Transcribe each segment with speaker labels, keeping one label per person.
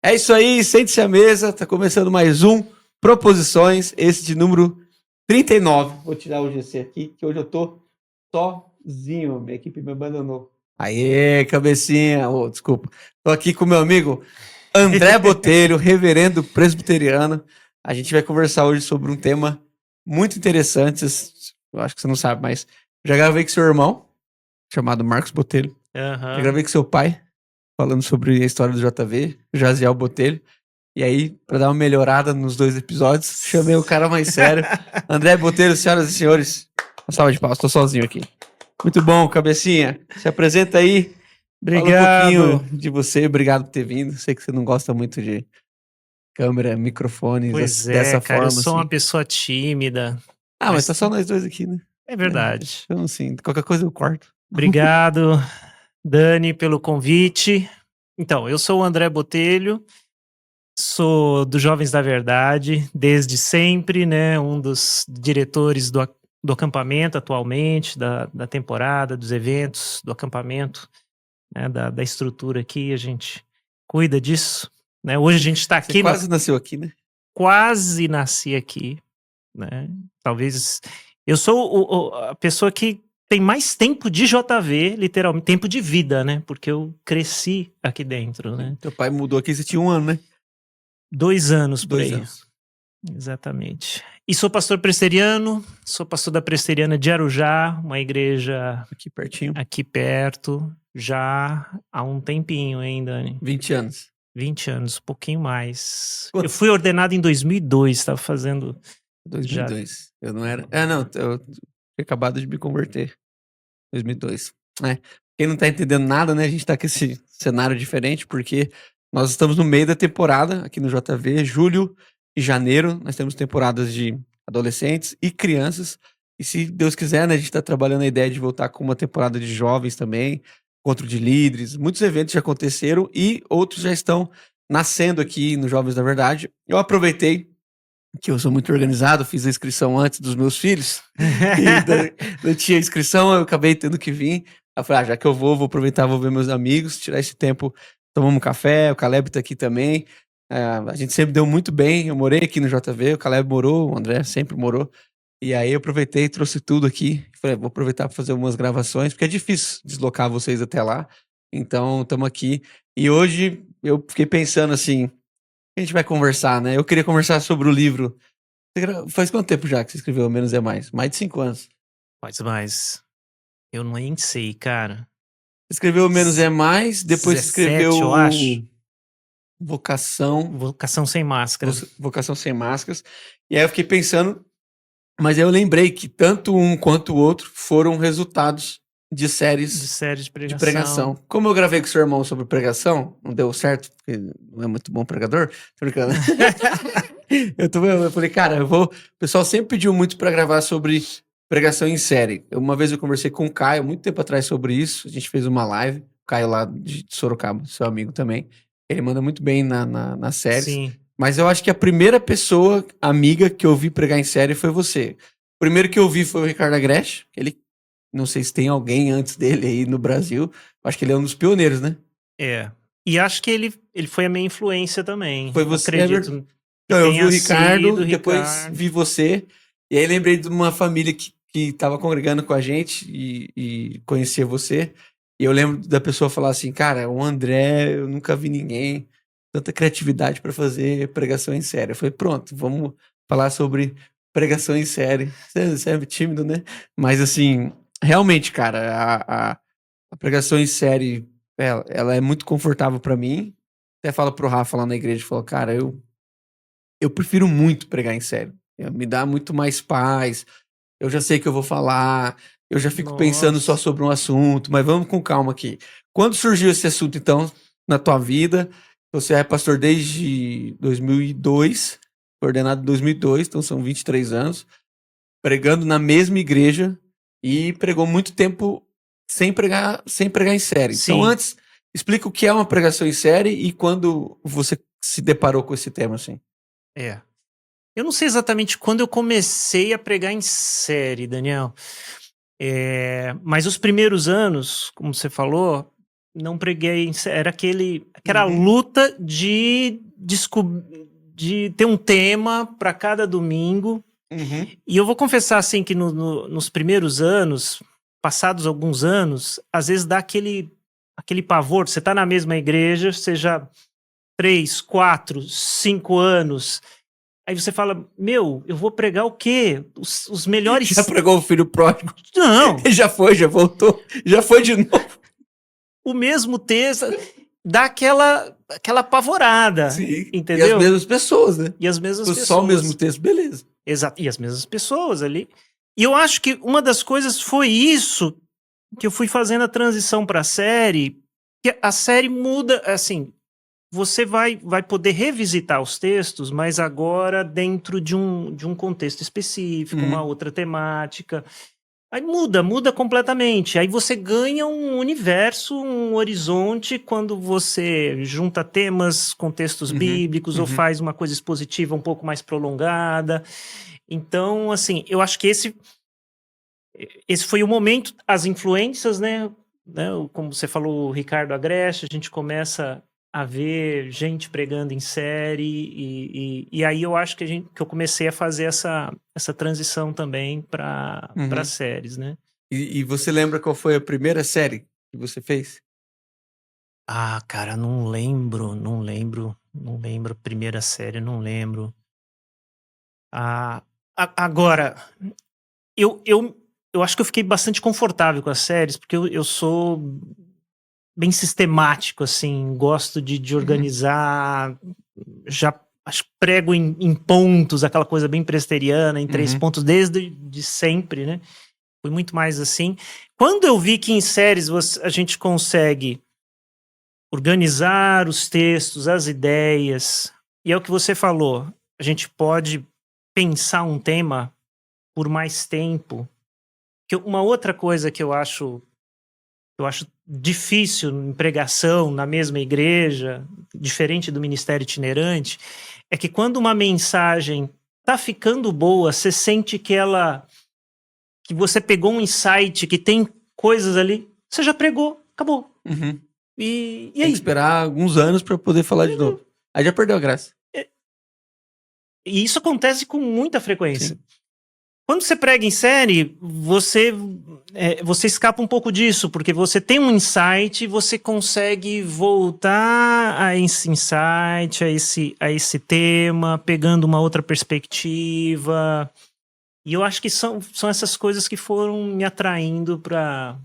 Speaker 1: É isso aí, sente-se à mesa, tá começando mais um Proposições, esse de número 39. Vou tirar o GC aqui, que hoje eu tô sozinho, minha equipe me abandonou. Aê, cabecinha, desculpa. Tô aqui com meu amigo André Botelho, reverendo presbiteriano. A gente vai conversar hoje sobre um tema muito interessante, eu acho que você não sabe, mas já gravei com seu irmão, chamado Marcos Botelho. Já gravei com seu pai, falando sobre a história do JV, Jaziel Botelho. E aí, pra dar uma melhorada nos dois episódios, chamei o cara mais sério. André Botelho, senhoras e senhores. Uma salva de palmas, tô sozinho aqui. Muito bom, cabecinha. Se apresenta aí. Fala um pouquinho de você, obrigado por ter vindo. Sei que você não gosta muito de câmera, microfones,
Speaker 2: Pois
Speaker 1: dessa
Speaker 2: cara,
Speaker 1: forma.
Speaker 2: eu sou uma
Speaker 1: assim.
Speaker 2: pessoa tímida.
Speaker 1: Mas tá só nós dois aqui, né?
Speaker 2: É verdade.
Speaker 1: Então, assim, qualquer coisa eu corto.
Speaker 2: Obrigado, Dani, pelo convite. Então, eu sou o André Botelho, sou do Jovens da Verdade, desde sempre, né? Um dos diretores do acampamento atualmente, da temporada, dos eventos, do acampamento, né? Da estrutura aqui, a gente cuida disso. Né? Hoje a gente está aqui.
Speaker 1: Você quase nasceu aqui, né?
Speaker 2: Quase nasci aqui, né? Talvez eu sou a pessoa que tem mais tempo de JV, literalmente, tempo de vida, né? Porque eu cresci aqui dentro, né?
Speaker 1: Teu pai mudou aqui, você tinha 1 ano, né?
Speaker 2: 2 anos por
Speaker 1: 2
Speaker 2: aí.
Speaker 1: anos.
Speaker 2: Exatamente. E sou pastor presteriano, sou pastor da Presteriana de Arujá, uma igreja
Speaker 1: Aqui pertinho.
Speaker 2: aqui perto, já há um tempinho ainda, né?
Speaker 1: 20 anos.
Speaker 2: 20 anos, um pouquinho mais.
Speaker 1: Quanto?
Speaker 2: Eu fui ordenado em 2002, estava fazendo
Speaker 1: 2002. Eu não era. Eu tinha acabado de me converter. 2002. Quem não tá entendendo nada, né? A gente tá com esse cenário diferente, porque nós estamos no meio da temporada aqui no JV, julho e janeiro. Nós temos temporadas de adolescentes e crianças. E se Deus quiser, né? A gente tá trabalhando a ideia de voltar com uma temporada de jovens também, encontro de líderes. Muitos eventos já aconteceram e outros já estão nascendo aqui no Jovens da Verdade. Eu aproveitei que eu sou muito organizado, fiz a inscrição antes dos meus filhos, e não tinha inscrição, eu acabei tendo que vir. Eu falei, já que eu vou aproveitar, vou ver meus amigos, tirar esse tempo, tomamos um café, o Caleb tá aqui também. A gente sempre deu muito bem, eu morei aqui no JV, o Caleb morou, o André sempre morou. E aí eu aproveitei, trouxe tudo aqui, falei, vou aproveitar para fazer algumas gravações, porque é difícil deslocar vocês até lá. Então, estamos aqui. E hoje eu fiquei pensando assim, a gente vai conversar, né? Eu queria conversar sobre o livro. Faz quanto tempo já que você escreveu Menos é Mais? Mais de 5 anos.
Speaker 2: Mas eu nem sei, cara.
Speaker 1: Você escreveu Menos é Mais, depois
Speaker 2: 17,
Speaker 1: escreveu
Speaker 2: eu acho.
Speaker 1: Vocação
Speaker 2: Sem Máscara.
Speaker 1: Vocação Sem Máscaras. E aí eu fiquei pensando, mas aí eu lembrei que tanto um quanto o outro foram resultados de séries
Speaker 2: de pregação.
Speaker 1: Como eu gravei com seu irmão sobre pregação, não deu certo, porque não é muito bom pregador. Tô brincando. Eu falei, cara, o pessoal sempre pediu muito pra gravar sobre pregação em série. Uma vez eu conversei com o Caio, muito tempo atrás, sobre isso. A gente fez uma live. O Caio lá de Sorocaba, seu amigo também. Ele manda muito bem nas séries.
Speaker 2: Sim.
Speaker 1: Mas eu acho que a primeira pessoa amiga que eu vi pregar em série foi você. O primeiro que eu vi foi o Ricardo Agreste. Ele, não sei se tem alguém antes dele aí no Brasil. Acho que ele é um dos pioneiros, né?
Speaker 2: É. E acho que ele foi a minha influência também.
Speaker 1: Foi você.
Speaker 2: Acredito.
Speaker 1: Então, eu vi o Ricardo, depois vi você. E aí lembrei de uma família que tava congregando com a gente e conhecia você. E eu lembro da pessoa falar assim, cara, o André, eu nunca vi ninguém, tanta criatividade para fazer pregação em série. Eu falei, pronto, vamos falar sobre pregação em série. Você é tímido, né? Mas assim, realmente, cara, a pregação em série, ela é muito confortável para mim. Até falo pro Rafa lá na igreja, falou, cara, eu prefiro muito pregar em série. Me dá muito mais paz. Eu já sei que eu vou falar. Eu já fico pensando só sobre um assunto. Mas vamos com calma aqui. Quando surgiu esse assunto, então, na tua vida? Você é pastor desde 2002. Ordenado em 2002. Então são 23 anos. Pregando na mesma igreja. E pregou muito tempo sem pregar em série.
Speaker 2: Sim.
Speaker 1: Então antes, explica o que é uma pregação em série e quando você se deparou com esse tema, assim.
Speaker 2: Eu não sei exatamente quando eu comecei a pregar em série, Daniel. Mas os primeiros anos, como você falou, não preguei era aquela
Speaker 1: Uhum.
Speaker 2: luta de ter um tema para cada domingo.
Speaker 1: Uhum.
Speaker 2: E eu vou confessar assim que nos primeiros anos, passados alguns anos, às vezes dá aquele pavor. Você tá na mesma igreja, seja 3, 4, 5 anos. Aí você fala, meu, eu vou pregar o quê? Os melhores.
Speaker 1: Já pregou o filho pródigo?
Speaker 2: Não,
Speaker 1: Já foi, já voltou, já foi de novo.
Speaker 2: o mesmo texto dá aquela apavorada,
Speaker 1: Sim. E as
Speaker 2: entendeu?
Speaker 1: mesmas pessoas, né?
Speaker 2: E as mesmas
Speaker 1: Se fosse só o mesmo
Speaker 2: pessoas.
Speaker 1: texto, beleza.
Speaker 2: Exato. E as mesmas pessoas ali. E eu acho que uma das coisas foi isso que eu fui fazendo a transição para a série, que a série muda, assim, você vai poder revisitar os textos, mas agora dentro de um contexto específico, uma
Speaker 1: Uhum.
Speaker 2: outra temática. Aí muda completamente. Aí você ganha um universo, um horizonte quando você junta temas, contextos
Speaker 1: Uhum.
Speaker 2: bíblicos ou
Speaker 1: Uhum.
Speaker 2: faz uma coisa expositiva um pouco mais prolongada. Então, assim, eu acho que esse foi o momento, as influências, né? Como você falou, o Ricardo Agreste, a gente começa a ver gente pregando em série, e aí eu acho que eu comecei a fazer essa transição também para
Speaker 1: Uhum.
Speaker 2: séries, né?
Speaker 1: E você lembra qual foi a primeira série que você fez?
Speaker 2: Ah, cara, não lembro a primeira série, não lembro. Ah, agora, eu acho que eu fiquei bastante confortável com as séries, porque eu sou bem sistemático, assim, gosto de
Speaker 1: Uhum.
Speaker 2: organizar, já acho que prego em pontos, aquela coisa bem presteriana, em 3
Speaker 1: Uhum.
Speaker 2: pontos, desde de sempre, né? Fui muito mais assim. Quando eu vi que em séries a gente consegue organizar os textos, as ideias, e é o que você falou, a gente pode pensar um tema por mais tempo. Que uma outra coisa que eu acho difícil em pregação na mesma igreja, diferente do ministério itinerante, é que quando uma mensagem tá ficando boa, você sente que você pegou um insight, que tem coisas ali, você já pregou, acabou.
Speaker 1: Uhum.
Speaker 2: E
Speaker 1: Tem que
Speaker 2: aí?
Speaker 1: esperar alguns anos pra poder falar de novo. Aí já perdeu a graça.
Speaker 2: E isso acontece com muita frequência.
Speaker 1: Sim.
Speaker 2: Quando você prega em série, você escapa um pouco disso, porque você tem um insight e você consegue voltar a esse insight, a esse tema, pegando uma outra perspectiva. E eu acho que são essas coisas que foram me atraindo para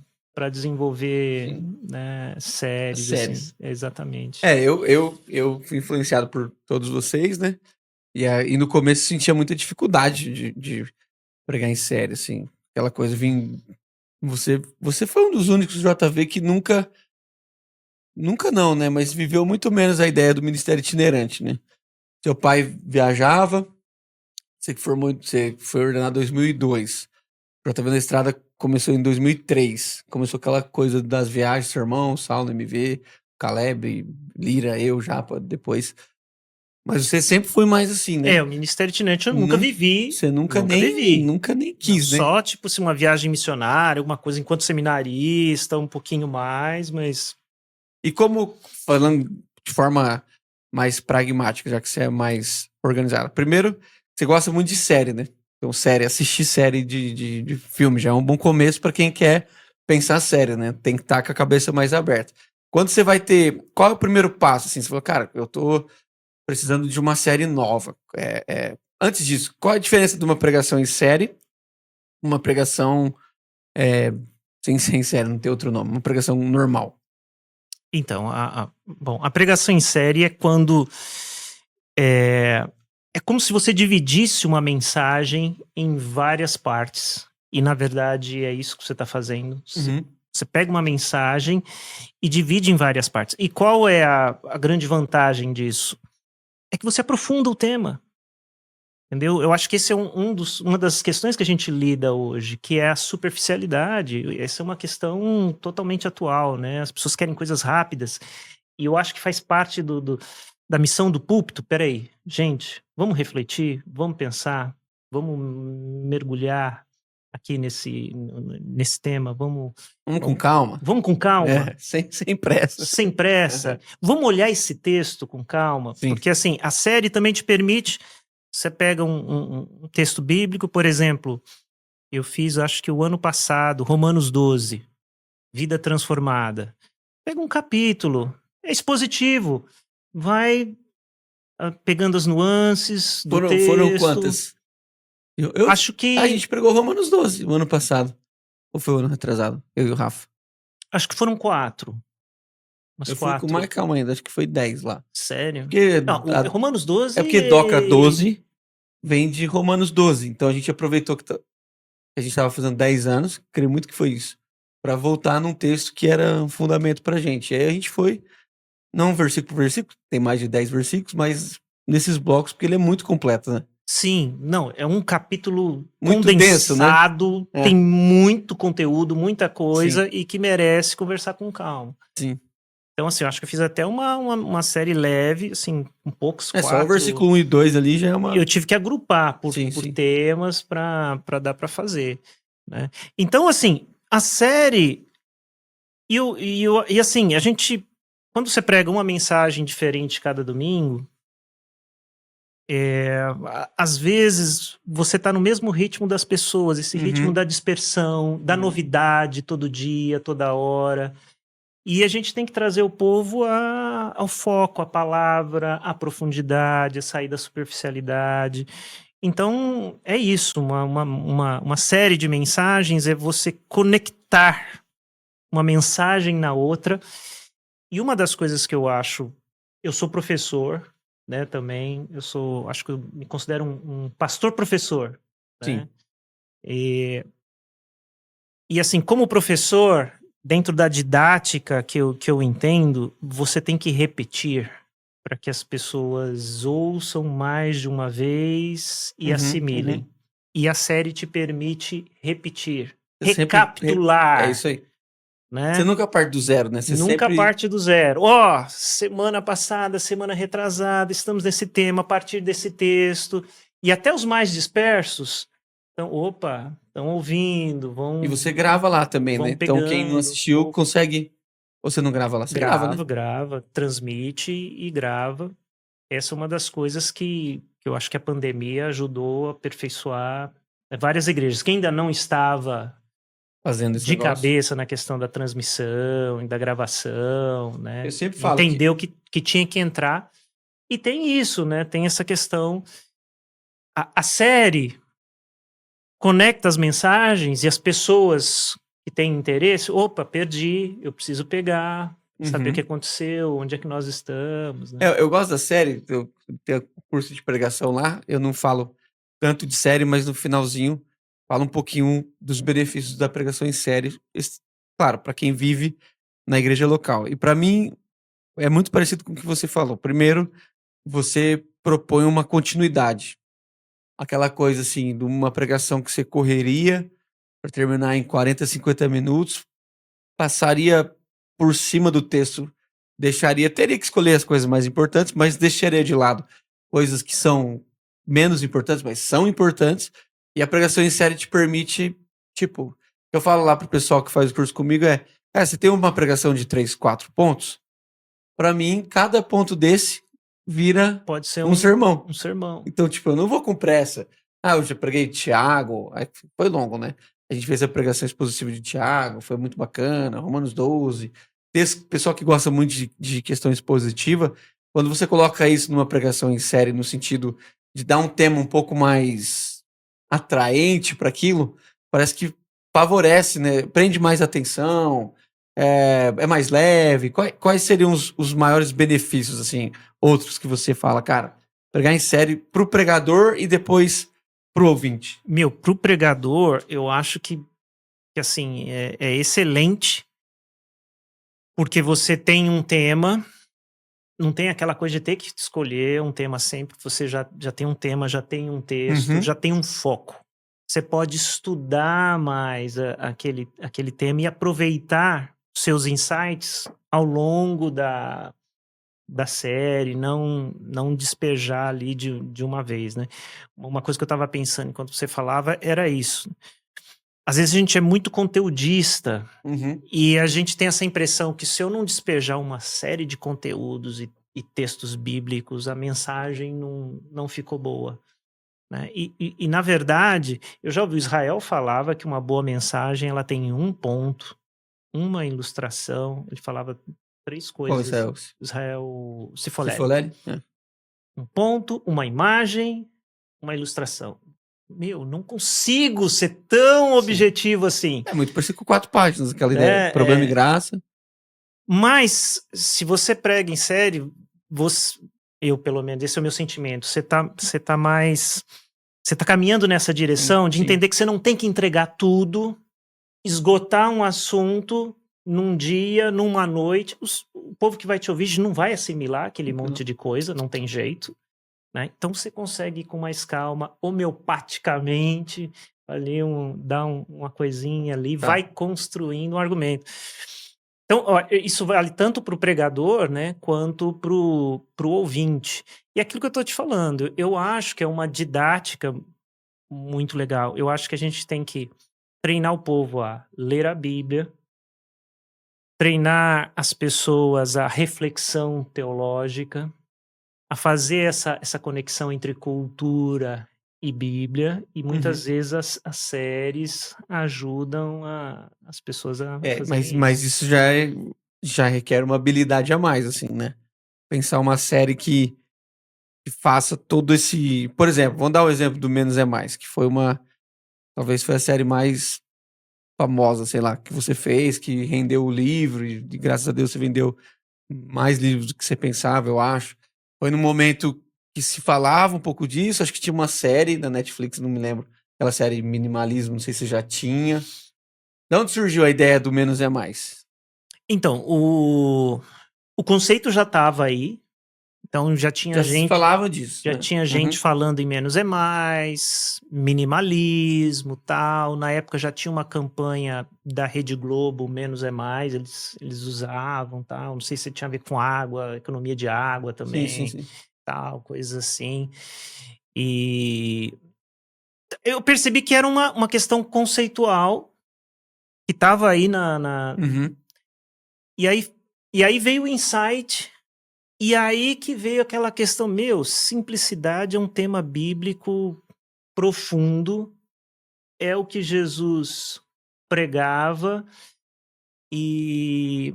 Speaker 2: desenvolver,
Speaker 1: Sim.
Speaker 2: né,
Speaker 1: As
Speaker 2: séries, assim.
Speaker 1: séries.
Speaker 2: Exatamente.
Speaker 1: Eu fui influenciado por todos vocês, né? E no começo sentia muita dificuldade de pregar em série, assim. Aquela coisa, você foi um dos únicos JV que nunca não, né? Mas viveu muito menos a ideia do ministério itinerante, né? Seu pai viajava, você foi ordenado em 2002. JV na Estrada começou em 2003. Começou aquela coisa das viagens, seu irmão, Saulo, MV, Caleb, Lira, eu, Japa, depois. Mas você sempre foi mais assim, né?
Speaker 2: O Ministério Itinerante eu nunca
Speaker 1: Nun
Speaker 2: vivi,
Speaker 1: Você
Speaker 2: nunca vivi.
Speaker 1: nunca nem
Speaker 2: Não,
Speaker 1: quis, né?
Speaker 2: só tipo se uma viagem missionária, alguma coisa enquanto seminarista, um pouquinho mais, mas
Speaker 1: E como, falando de forma mais pragmática, já que você é mais organizado. Primeiro, você gosta muito de série, né? Então, assistir série de filme já é um bom começo para quem quer pensar sério, né? Tem que estar com a cabeça mais aberta. Quando você vai ter. Qual é o primeiro passo? Assim, você falou, cara, eu tô precisando de uma série nova. Antes disso, qual a diferença de uma pregação em série, uma pregação é, sem série, não tem outro nome, uma pregação normal?
Speaker 2: então, bom, a pregação em série é quando é como se você dividisse uma mensagem em várias partes. E na verdade é isso que você está fazendo.
Speaker 1: Uhum.
Speaker 2: Você pega uma mensagem e divide em várias partes. E qual é a grande vantagem disso? É que você aprofunda o tema. Entendeu? Eu acho que esse é uma das questões que a gente lida hoje, que é a superficialidade. Essa é uma questão totalmente atual, né? As pessoas querem coisas rápidas. E eu acho que faz parte da missão do púlpito. Peraí, gente, vamos refletir, vamos pensar, vamos mergulhar aqui nesse tema.
Speaker 1: Vamos com calma.
Speaker 2: Vamos com calma.
Speaker 1: Sem pressa.
Speaker 2: Sem pressa. Vamos olhar esse texto com calma.
Speaker 1: Sim.
Speaker 2: Porque assim, a série também te permite. Você pega um texto bíblico, por exemplo, eu fiz, acho que o ano passado, Romanos 12, Vida Transformada. Pega um capítulo, é expositivo, vai pegando as nuances do texto.
Speaker 1: Foram quantas? Eu
Speaker 2: acho que...
Speaker 1: A gente pregou Romanos 12 o ano passado. Ou foi o ano retrasado? Eu e o Rafa.
Speaker 2: Acho que foram 4.
Speaker 1: Eu fui com mais calma ainda, acho que foi 10 lá.
Speaker 2: Sério?
Speaker 1: Porque
Speaker 2: Não, Romanos 12...
Speaker 1: É porque Doca 12 vem de Romanos 12. Então a gente aproveitou que a gente estava fazendo 10 anos, creio muito que foi isso, para voltar num texto que era um fundamento pra gente. E aí a gente foi, não versículo por versículo, tem mais de 10 versículos, mas nesses blocos, porque ele é muito completo, né?
Speaker 2: Sim, não, é um capítulo
Speaker 1: muito
Speaker 2: condensado,
Speaker 1: denso, né?
Speaker 2: Tem muito conteúdo, muita coisa, e que merece conversar com calma.
Speaker 1: Sim.
Speaker 2: Então, assim, eu acho que eu fiz até uma série leve, assim, com poucos quatro...
Speaker 1: só o versículo 1 e 2 ali já é uma...
Speaker 2: Eu tive que agrupar por
Speaker 1: sim.
Speaker 2: temas para dar para fazer, né? Então, assim, a série... E assim, a gente... Quando você prega uma mensagem diferente cada domingo, às vezes você tá no mesmo ritmo das pessoas, esse ritmo da dispersão, da novidade todo dia, toda hora... E a gente tem que trazer o povo ao foco, à palavra, à profundidade, a sair da superficialidade. Então, é isso. Uma série de mensagens é você conectar uma mensagem na outra. E uma das coisas que eu acho... Eu sou professor, né, também. Acho que eu me considero um pastor-professor. Né?
Speaker 1: Sim.
Speaker 2: E assim, como professor... Dentro da didática que eu entendo, você tem que repetir para que as pessoas ouçam mais de uma vez e assimilem. E a série te permite repetir, recapitular.
Speaker 1: É isso aí.
Speaker 2: Né?
Speaker 1: Você nunca parte do zero, né? Você
Speaker 2: nunca parte do zero. Semana passada, semana retrasada, estamos nesse tema, a partir desse texto. E até os mais dispersos... Então, estão ouvindo, vão...
Speaker 1: E você grava lá também, né?
Speaker 2: Pegando,
Speaker 1: então quem não assistiu consegue... Ou você não grava lá? Você grava, né?
Speaker 2: Grava, transmite e grava. Essa é uma das coisas que eu acho que a pandemia ajudou a aperfeiçoar várias igrejas. Quem ainda não estava
Speaker 1: fazendo esse
Speaker 2: de cabeça na questão da transmissão e da gravação, né?
Speaker 1: Eu sempre falo
Speaker 2: entendeu que tinha que entrar. E tem isso, né? Tem essa questão... A série... conecta as mensagens e as pessoas que têm interesse, perdi, eu preciso pegar, saber o que aconteceu, onde é que nós estamos. Né?
Speaker 1: Eu gosto da série, eu tenho curso de pregação lá, eu não falo tanto de série, mas no finalzinho falo um pouquinho dos benefícios da pregação em série, claro, para quem vive na igreja local. E para mim é muito parecido com o que você falou. Primeiro, você propõe uma continuidade. Aquela coisa assim, de uma pregação que você correria para terminar em 40, 50 minutos, passaria por cima do texto, teria que escolher as coisas mais importantes, mas deixaria de lado coisas que são menos importantes, mas são importantes, e a pregação em série te permite, tipo, eu falo lá pro pessoal que faz o curso comigo você tem uma pregação de 3, 4 pontos, para mim, cada ponto desse vira
Speaker 2: pode ser
Speaker 1: um sermão.
Speaker 2: Um sermão.
Speaker 1: Então, tipo, eu não vou com pressa. Eu já preguei Tiago, aí foi longo, né? A gente fez a pregação expositiva de Tiago, foi muito bacana, Romanos 12. Esse pessoal que gosta muito de questão expositiva, quando você coloca isso numa pregação em série, no sentido de dar um tema um pouco mais atraente para aquilo, parece que favorece, né? Prende mais atenção, é mais leve. Quais seriam os maiores benefícios, assim, outros que você fala, cara, pregar em série pro pregador e depois pro ouvinte?
Speaker 2: Pro pregador, eu acho que assim, é excelente, porque você tem um tema, não tem aquela coisa de ter que escolher um tema sempre, você já tem um tema, já tem um texto, já tem um foco. Você pode estudar mais aquele tema e aproveitar seus insights ao longo da série, não despejar ali de uma vez, né? Uma coisa que eu estava pensando enquanto você falava era isso. às vezes a gente é muito conteudista
Speaker 1: Uhum.
Speaker 2: e a gente tem essa impressão que se eu não despejar uma série de conteúdos e textos bíblicos, a mensagem não ficou boa, né? E, na verdade, eu já ouvi o Israel falava que uma boa mensagem ela tem um ponto, uma ilustração. Ele falava 3
Speaker 1: Qual esse é
Speaker 2: coisas.
Speaker 1: o
Speaker 2: Israel Sifoleri.
Speaker 1: Cifolele? É.
Speaker 2: Um ponto, uma imagem, uma ilustração. Meu, não consigo ser tão
Speaker 1: Sim.
Speaker 2: objetivo assim,
Speaker 1: É muito parecido com 4 páginas, aquela ideia.
Speaker 2: né?
Speaker 1: Problema e graça.
Speaker 2: Mas se você prega em série, eu pelo menos, esse é o meu sentimento. Você tá mais, você tá caminhando nessa direção de
Speaker 1: Sim.
Speaker 2: entender que você não tem que entregar tudo, esgotar um assunto num dia, numa noite. O povo que vai te ouvir não vai assimilar aquele monte de coisa, não tem jeito, né? Então você consegue ir com mais calma, homeopaticamente, ali dar uma coisinha ali,
Speaker 1: Tá.
Speaker 2: vai construindo um argumento. Então, ó, isso vale tanto para o pregador, né, quanto para o ouvinte. E aquilo que eu estou te falando, eu acho que é uma didática muito legal. Eu acho que a gente tem que treinar o povo a ler a Bíblia, treinar as pessoas à reflexão teológica, a fazer essa conexão entre cultura e Bíblia, e muitas vezes as séries ajudam as pessoas a fazerem
Speaker 1: Mas
Speaker 2: isso.
Speaker 1: isso já requer uma habilidade a mais, assim, né? Pensar uma série que faça todo esse. Por exemplo, vamos dar o exemplo do Menos é Mais, que foi uma. Talvez foi a série mais famosa, sei lá, que você fez, que rendeu o livro, e graças a Deus você vendeu mais livros do que você pensava, eu acho. Foi num momento que se falava um pouco disso, acho que tinha uma série da Netflix, não me lembro, aquela série Minimalismo, não sei se já tinha. De onde surgiu a ideia do Menos é Mais?
Speaker 2: Então, o conceito já estava aí, então já tinha
Speaker 1: Já se
Speaker 2: gente
Speaker 1: falava disso,
Speaker 2: já
Speaker 1: né?
Speaker 2: tinha gente
Speaker 1: Uhum.
Speaker 2: falando em menos é mais, minimalismo, tal. Na época já tinha uma campanha da Rede Globo, menos é mais, eles usavam, tal. Não sei se tinha a ver com água, economia de água
Speaker 1: Sim, sim,
Speaker 2: também,
Speaker 1: sim.
Speaker 2: tal, coisas assim. E eu percebi que era uma questão conceitual que estava aí
Speaker 1: Uhum.
Speaker 2: e aí veio o insight. E aí que veio aquela questão, simplicidade é um tema bíblico profundo, é o que Jesus pregava e,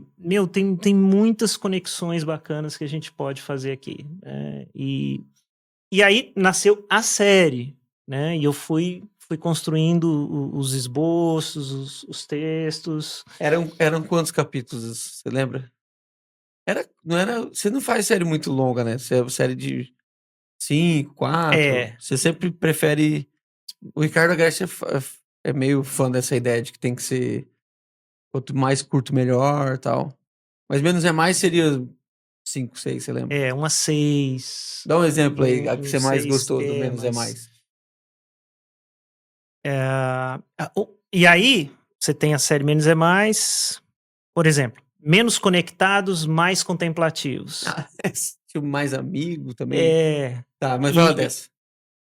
Speaker 2: tem muitas conexões bacanas que a gente pode fazer aqui, né? E aí nasceu a série, né? E eu fui construindo os esboços, os textos.
Speaker 1: Eram quantos capítulos, você lembra? Não era, você não faz série muito longa, né? Você é série de 5, 4.
Speaker 2: É,
Speaker 1: Você sempre prefere. O Ricardo Garcia é meio fã dessa ideia de que tem que ser quanto mais curto, melhor tal. Mas menos é mais seria 5, 6, você lembra?
Speaker 2: umas 6,
Speaker 1: Dá um exemplo aí, a que você
Speaker 2: uns
Speaker 1: mais
Speaker 2: 6
Speaker 1: gostou do menos é
Speaker 2: temas.
Speaker 1: mais.
Speaker 2: E aí, você tem a série Menos é Mais, por exemplo, menos conectados, mais contemplativos.
Speaker 1: Ah, tipo, mais amigo também.
Speaker 2: É,
Speaker 1: Tá, mas fala
Speaker 2: e
Speaker 1: dessa.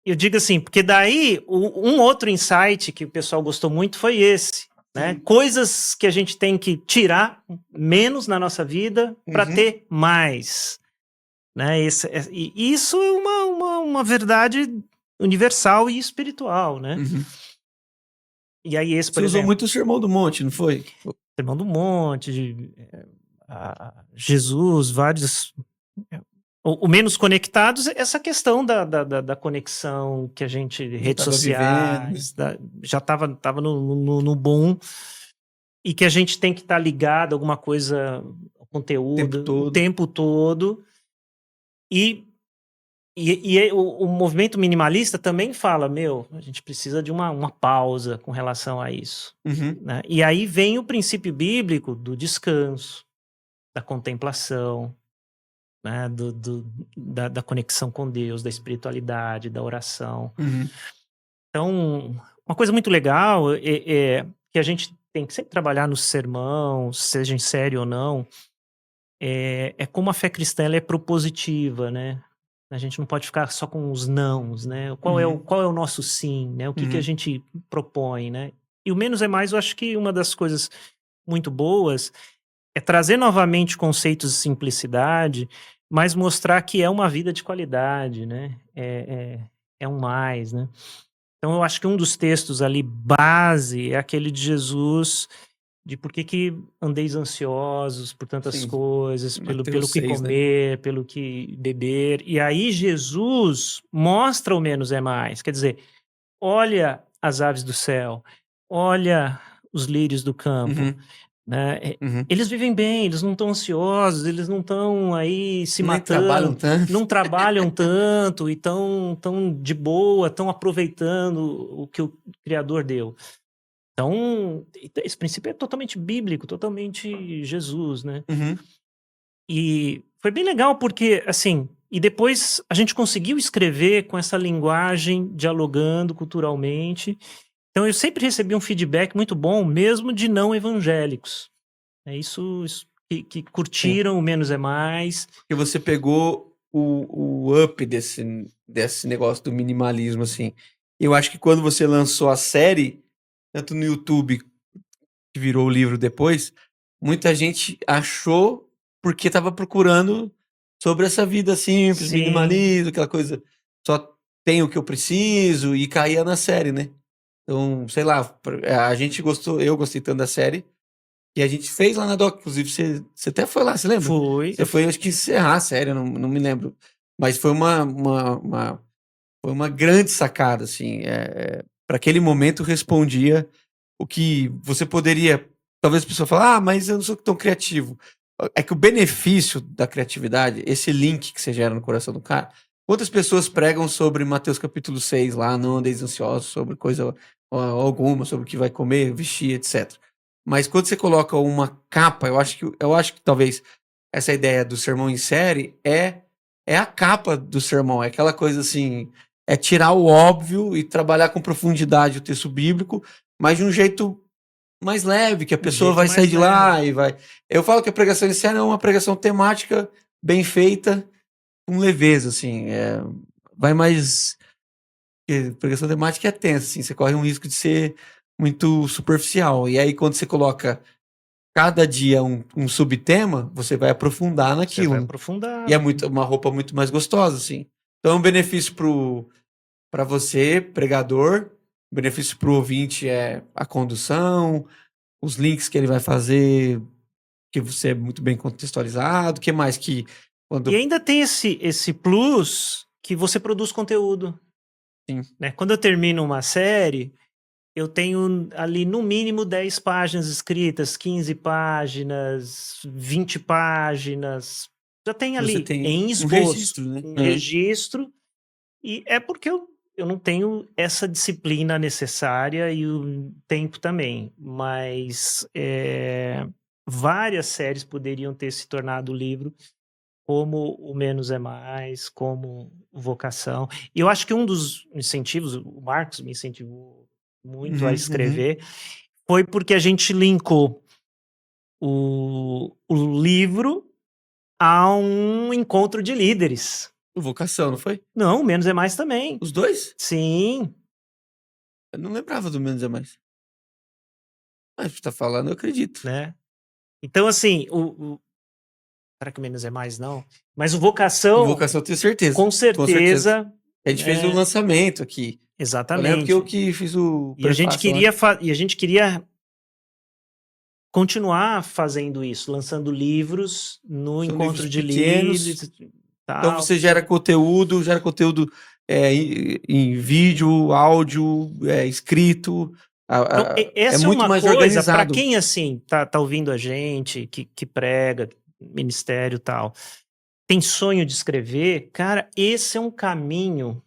Speaker 2: eu digo assim, porque daí um outro insight que o pessoal gostou muito foi esse, né?
Speaker 1: Sim.
Speaker 2: Coisas que a gente tem que tirar menos na nossa vida para
Speaker 1: Uhum.
Speaker 2: ter mais, né? E isso é uma verdade universal e espiritual, né?
Speaker 1: Uhum.
Speaker 2: E aí esse,
Speaker 1: Você
Speaker 2: por
Speaker 1: usou
Speaker 2: exemplo,
Speaker 1: muito o Sermão do Monte, não foi?
Speaker 2: Sermão do Monte, Jesus, vários. O menos conectados, essa questão da conexão que a gente,
Speaker 1: Já
Speaker 2: redes
Speaker 1: tava vivendo, né?
Speaker 2: sociais, já estava no boom, e que a gente tem que estar ligado a alguma coisa, ao
Speaker 1: O tempo
Speaker 2: conteúdo, o
Speaker 1: todo.
Speaker 2: tempo todo. E o movimento minimalista também fala, a gente precisa de uma pausa com relação a isso,
Speaker 1: Uhum.
Speaker 2: né? E aí vem o princípio bíblico do descanso, da contemplação, né? Da conexão com Deus, da espiritualidade, da oração.
Speaker 1: Uhum.
Speaker 2: Então, uma coisa muito legal é que a gente tem que sempre trabalhar no sermão, seja em série ou não, é como a fé cristã ela é propositiva, né? A gente não pode ficar só com os nãos, né? Qual é
Speaker 1: Uhum.
Speaker 2: o nosso sim, né? O que a
Speaker 1: Uhum.
Speaker 2: gente propõe, né? E o Menos é Mais, eu acho que uma das coisas muito boas é trazer novamente conceitos de simplicidade, mas mostrar que é uma vida de qualidade, né? É um mais, né? Então eu acho que um dos textos ali base é aquele de Jesus, de por que andeis ansiosos por tantas
Speaker 1: Sim,
Speaker 2: coisas, pelo
Speaker 1: Mateus
Speaker 2: que
Speaker 1: 6, né?
Speaker 2: comer, pelo que beber. E aí Jesus mostra o menos é mais. Quer dizer, olha as aves do céu, olha os lírios do campo,
Speaker 1: Uhum,
Speaker 2: né?
Speaker 1: uhum.
Speaker 2: Eles vivem bem, eles não estão ansiosos, eles não estão aí se
Speaker 1: Nem trabalham
Speaker 2: matando,
Speaker 1: tanto.
Speaker 2: não trabalham tanto e estão tão de boa, estão aproveitando o que o Criador deu. Então, esse princípio é totalmente bíblico, totalmente Jesus, né?
Speaker 1: Uhum.
Speaker 2: E foi bem legal porque, assim, e depois a gente conseguiu escrever com essa linguagem, dialogando culturalmente. Então eu sempre recebi um feedback muito bom, mesmo de não evangélicos. É isso que
Speaker 1: Sim.
Speaker 2: curtiram o Menos é Mais.
Speaker 1: Porque você pegou o up desse negócio do minimalismo, assim. Eu acho que quando você lançou a série, tanto no YouTube, que virou o livro depois, muita gente achou porque estava procurando sobre essa vida simples,
Speaker 2: Sim,
Speaker 1: minimalismo, aquela coisa, só tenho o que eu preciso, e caía na série, né? Então, sei lá, a gente gostou, eu gostei tanto da série, e a gente fez lá na Doc, inclusive você até foi lá, você lembra?
Speaker 2: foi.
Speaker 1: Você foi, acho que encerrar a série, eu não me lembro. Mas foi foi uma grande sacada, assim. Para aquele momento respondia o que você poderia. Talvez a pessoa fale, ah, mas eu não sou tão criativo. É que o benefício da criatividade, esse link que você gera no coração do cara. Quantas pessoas pregam sobre Mateus capítulo 6 lá, não andeis ansiosos, sobre coisa alguma, sobre o que vai comer, vestir, etc. Mas quando você coloca uma capa, eu acho que talvez essa ideia do sermão em série é a capa do sermão, é aquela coisa assim, é tirar o óbvio e trabalhar com profundidade o texto bíblico, mas de um jeito mais leve, que a
Speaker 2: Um
Speaker 1: pessoa
Speaker 2: jeito
Speaker 1: vai sair
Speaker 2: mais
Speaker 1: de
Speaker 2: leve.
Speaker 1: lá e vai. Eu falo que a pregação em série é uma pregação temática bem feita, com leveza, assim, vai mais. Porque pregação temática é tensa, assim, você corre um risco de ser muito superficial. E aí, quando você coloca cada dia um subtema, você vai aprofundar
Speaker 2: Você vai
Speaker 1: naquilo, né? E
Speaker 2: aprofundar.
Speaker 1: é muito, uma roupa muito mais gostosa, assim. Então, é um benefício para você, pregador, o benefício para o ouvinte é a condução, os links que ele vai fazer, que você é muito bem contextualizado, o que mais que
Speaker 2: E
Speaker 1: quando.
Speaker 2: ainda tem esse plus que você produz conteúdo,
Speaker 1: Sim,
Speaker 2: né? Quando eu termino uma série, eu tenho ali no mínimo 10 páginas escritas, 15 páginas, 20 páginas. Já tem
Speaker 1: você
Speaker 2: ali
Speaker 1: tem
Speaker 2: em
Speaker 1: um
Speaker 2: esboço,
Speaker 1: registro, né?
Speaker 2: um
Speaker 1: Uhum.
Speaker 2: registro, e é porque eu não tenho essa disciplina necessária e o tempo também. Mas várias séries poderiam ter se tornado livro, como o Menos é Mais, como Vocação. E eu acho que um dos incentivos, o Marcos me incentivou muito a
Speaker 1: Uhum, uhum.
Speaker 2: escrever, foi porque a gente linkou o livro a um encontro de líderes.
Speaker 1: Vocação, não foi?
Speaker 2: Não, o Menos é Mais também.
Speaker 1: Os dois?
Speaker 2: Sim,
Speaker 1: Eu não lembrava do Menos é Mais. Mas você tá falando, eu acredito.
Speaker 2: né? Então, assim, será que o Menos é Mais não? Mas o
Speaker 1: O
Speaker 2: Vocação,
Speaker 1: Vocação eu tenho certeza.
Speaker 2: com
Speaker 1: Com certeza.
Speaker 2: certeza,
Speaker 1: A gente fez o
Speaker 2: né?
Speaker 1: lançamento aqui. Eu lembro que eu
Speaker 2: Exatamente.
Speaker 1: que fiz o
Speaker 2: E a gente
Speaker 1: prefácio lá.
Speaker 2: queria, e a gente queria continuar fazendo isso, lançando livros no
Speaker 1: São livros
Speaker 2: encontro de
Speaker 1: pequenos.
Speaker 2: líderes e
Speaker 1: Então
Speaker 2: tal.
Speaker 1: você gera conteúdo em vídeo, áudio, escrito.
Speaker 2: Então,
Speaker 1: É
Speaker 2: essa é
Speaker 1: muito
Speaker 2: uma
Speaker 1: mais
Speaker 2: coisa, para
Speaker 1: organizado.
Speaker 2: quem assim tá ouvindo a gente, que prega, ministério e tal, tem sonho de escrever, cara, esse é um caminho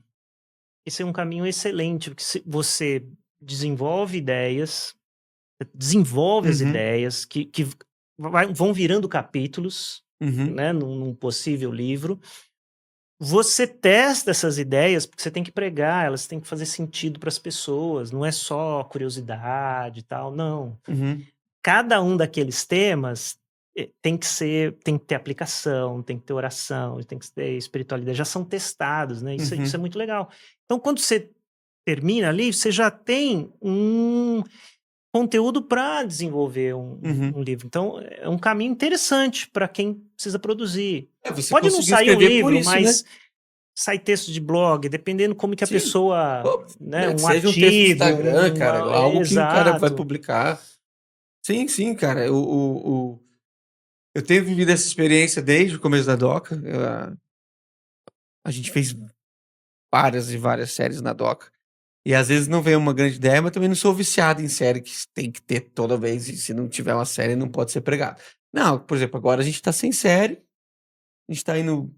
Speaker 2: excelente, porque você desenvolve as
Speaker 1: Uhum,
Speaker 2: ideias que vão virando capítulos,
Speaker 1: uhum,
Speaker 2: né, num possível livro. Você testa essas ideias, porque você tem que pregar, elas têm que fazer sentido para as pessoas, não é só curiosidade e tal, não.
Speaker 1: uhum,
Speaker 2: Cada um daqueles temas tem que ter aplicação, tem que ter oração, tem que ter espiritualidade, já são testados, né? Isso é
Speaker 1: uhum.
Speaker 2: muito legal. Então, quando você termina ali, você já tem conteúdo para desenvolver
Speaker 1: Uhum.
Speaker 2: um livro. Então, é um caminho interessante para quem precisa produzir.
Speaker 1: Você
Speaker 2: Pode não
Speaker 1: conseguiu
Speaker 2: sair um
Speaker 1: escrever por
Speaker 2: livro,
Speaker 1: isso, né?
Speaker 2: mas sai texto de blog, dependendo como que a
Speaker 1: Sim.
Speaker 2: pessoa,
Speaker 1: Ou,
Speaker 2: né,
Speaker 1: né, que
Speaker 2: um
Speaker 1: seja um texto de
Speaker 2: artigo,
Speaker 1: Instagram, cara, algo que o cara vai
Speaker 2: exato.
Speaker 1: publicar. Sim, sim, cara. Eu tenho vivido essa experiência desde o começo da Doca. A gente fez várias e várias séries na Doca. E às vezes não vem uma grande ideia, mas também não sou viciado em série que tem que ter toda vez. E se não tiver uma série, não pode ser pregado. Não, por exemplo, agora a gente tá sem série. A gente tá indo.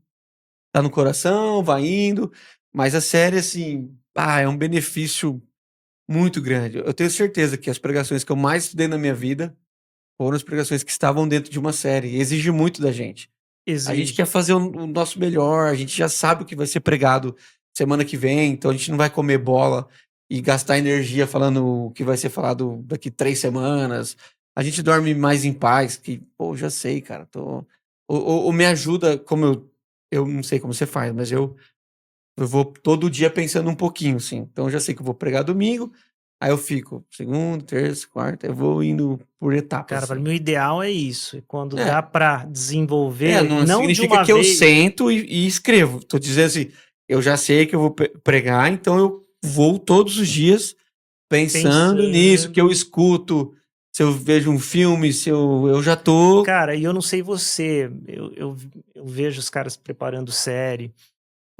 Speaker 1: Tá no coração, vai indo. Mas a série, assim, é um benefício muito grande. Eu tenho certeza que as pregações que eu mais estudei na minha vida foram as pregações que estavam dentro de uma série. E exige muito da gente. A gente
Speaker 2: Exige.
Speaker 1: quer fazer o nosso melhor, a gente já sabe o que vai ser pregado semana que vem, então a gente não vai comer bola e gastar energia falando o que vai ser falado daqui 3 semanas. A gente dorme mais em paz, que, pô, já sei, cara. Ou me ajuda, como eu não sei como você faz, mas eu vou todo dia pensando um pouquinho, assim. Então eu já sei que eu vou pregar domingo, aí eu fico segunda, terça, quarta, eu vou indo por etapas,
Speaker 2: Cara, para
Speaker 1: assim.
Speaker 2: mim o ideal é isso. Quando dá
Speaker 1: É,
Speaker 2: para desenvolver,
Speaker 1: não
Speaker 2: não de
Speaker 1: significa
Speaker 2: uma
Speaker 1: que eu
Speaker 2: vez.
Speaker 1: sento e escrevo. Tô dizendo assim, eu já sei que eu vou pregar, então eu vou todos os dias pensando nisso, que eu
Speaker 2: Pensando.
Speaker 1: escuto, se eu vejo um filme, se eu já tô.
Speaker 2: Cara, e eu não sei você, eu vejo os caras preparando série,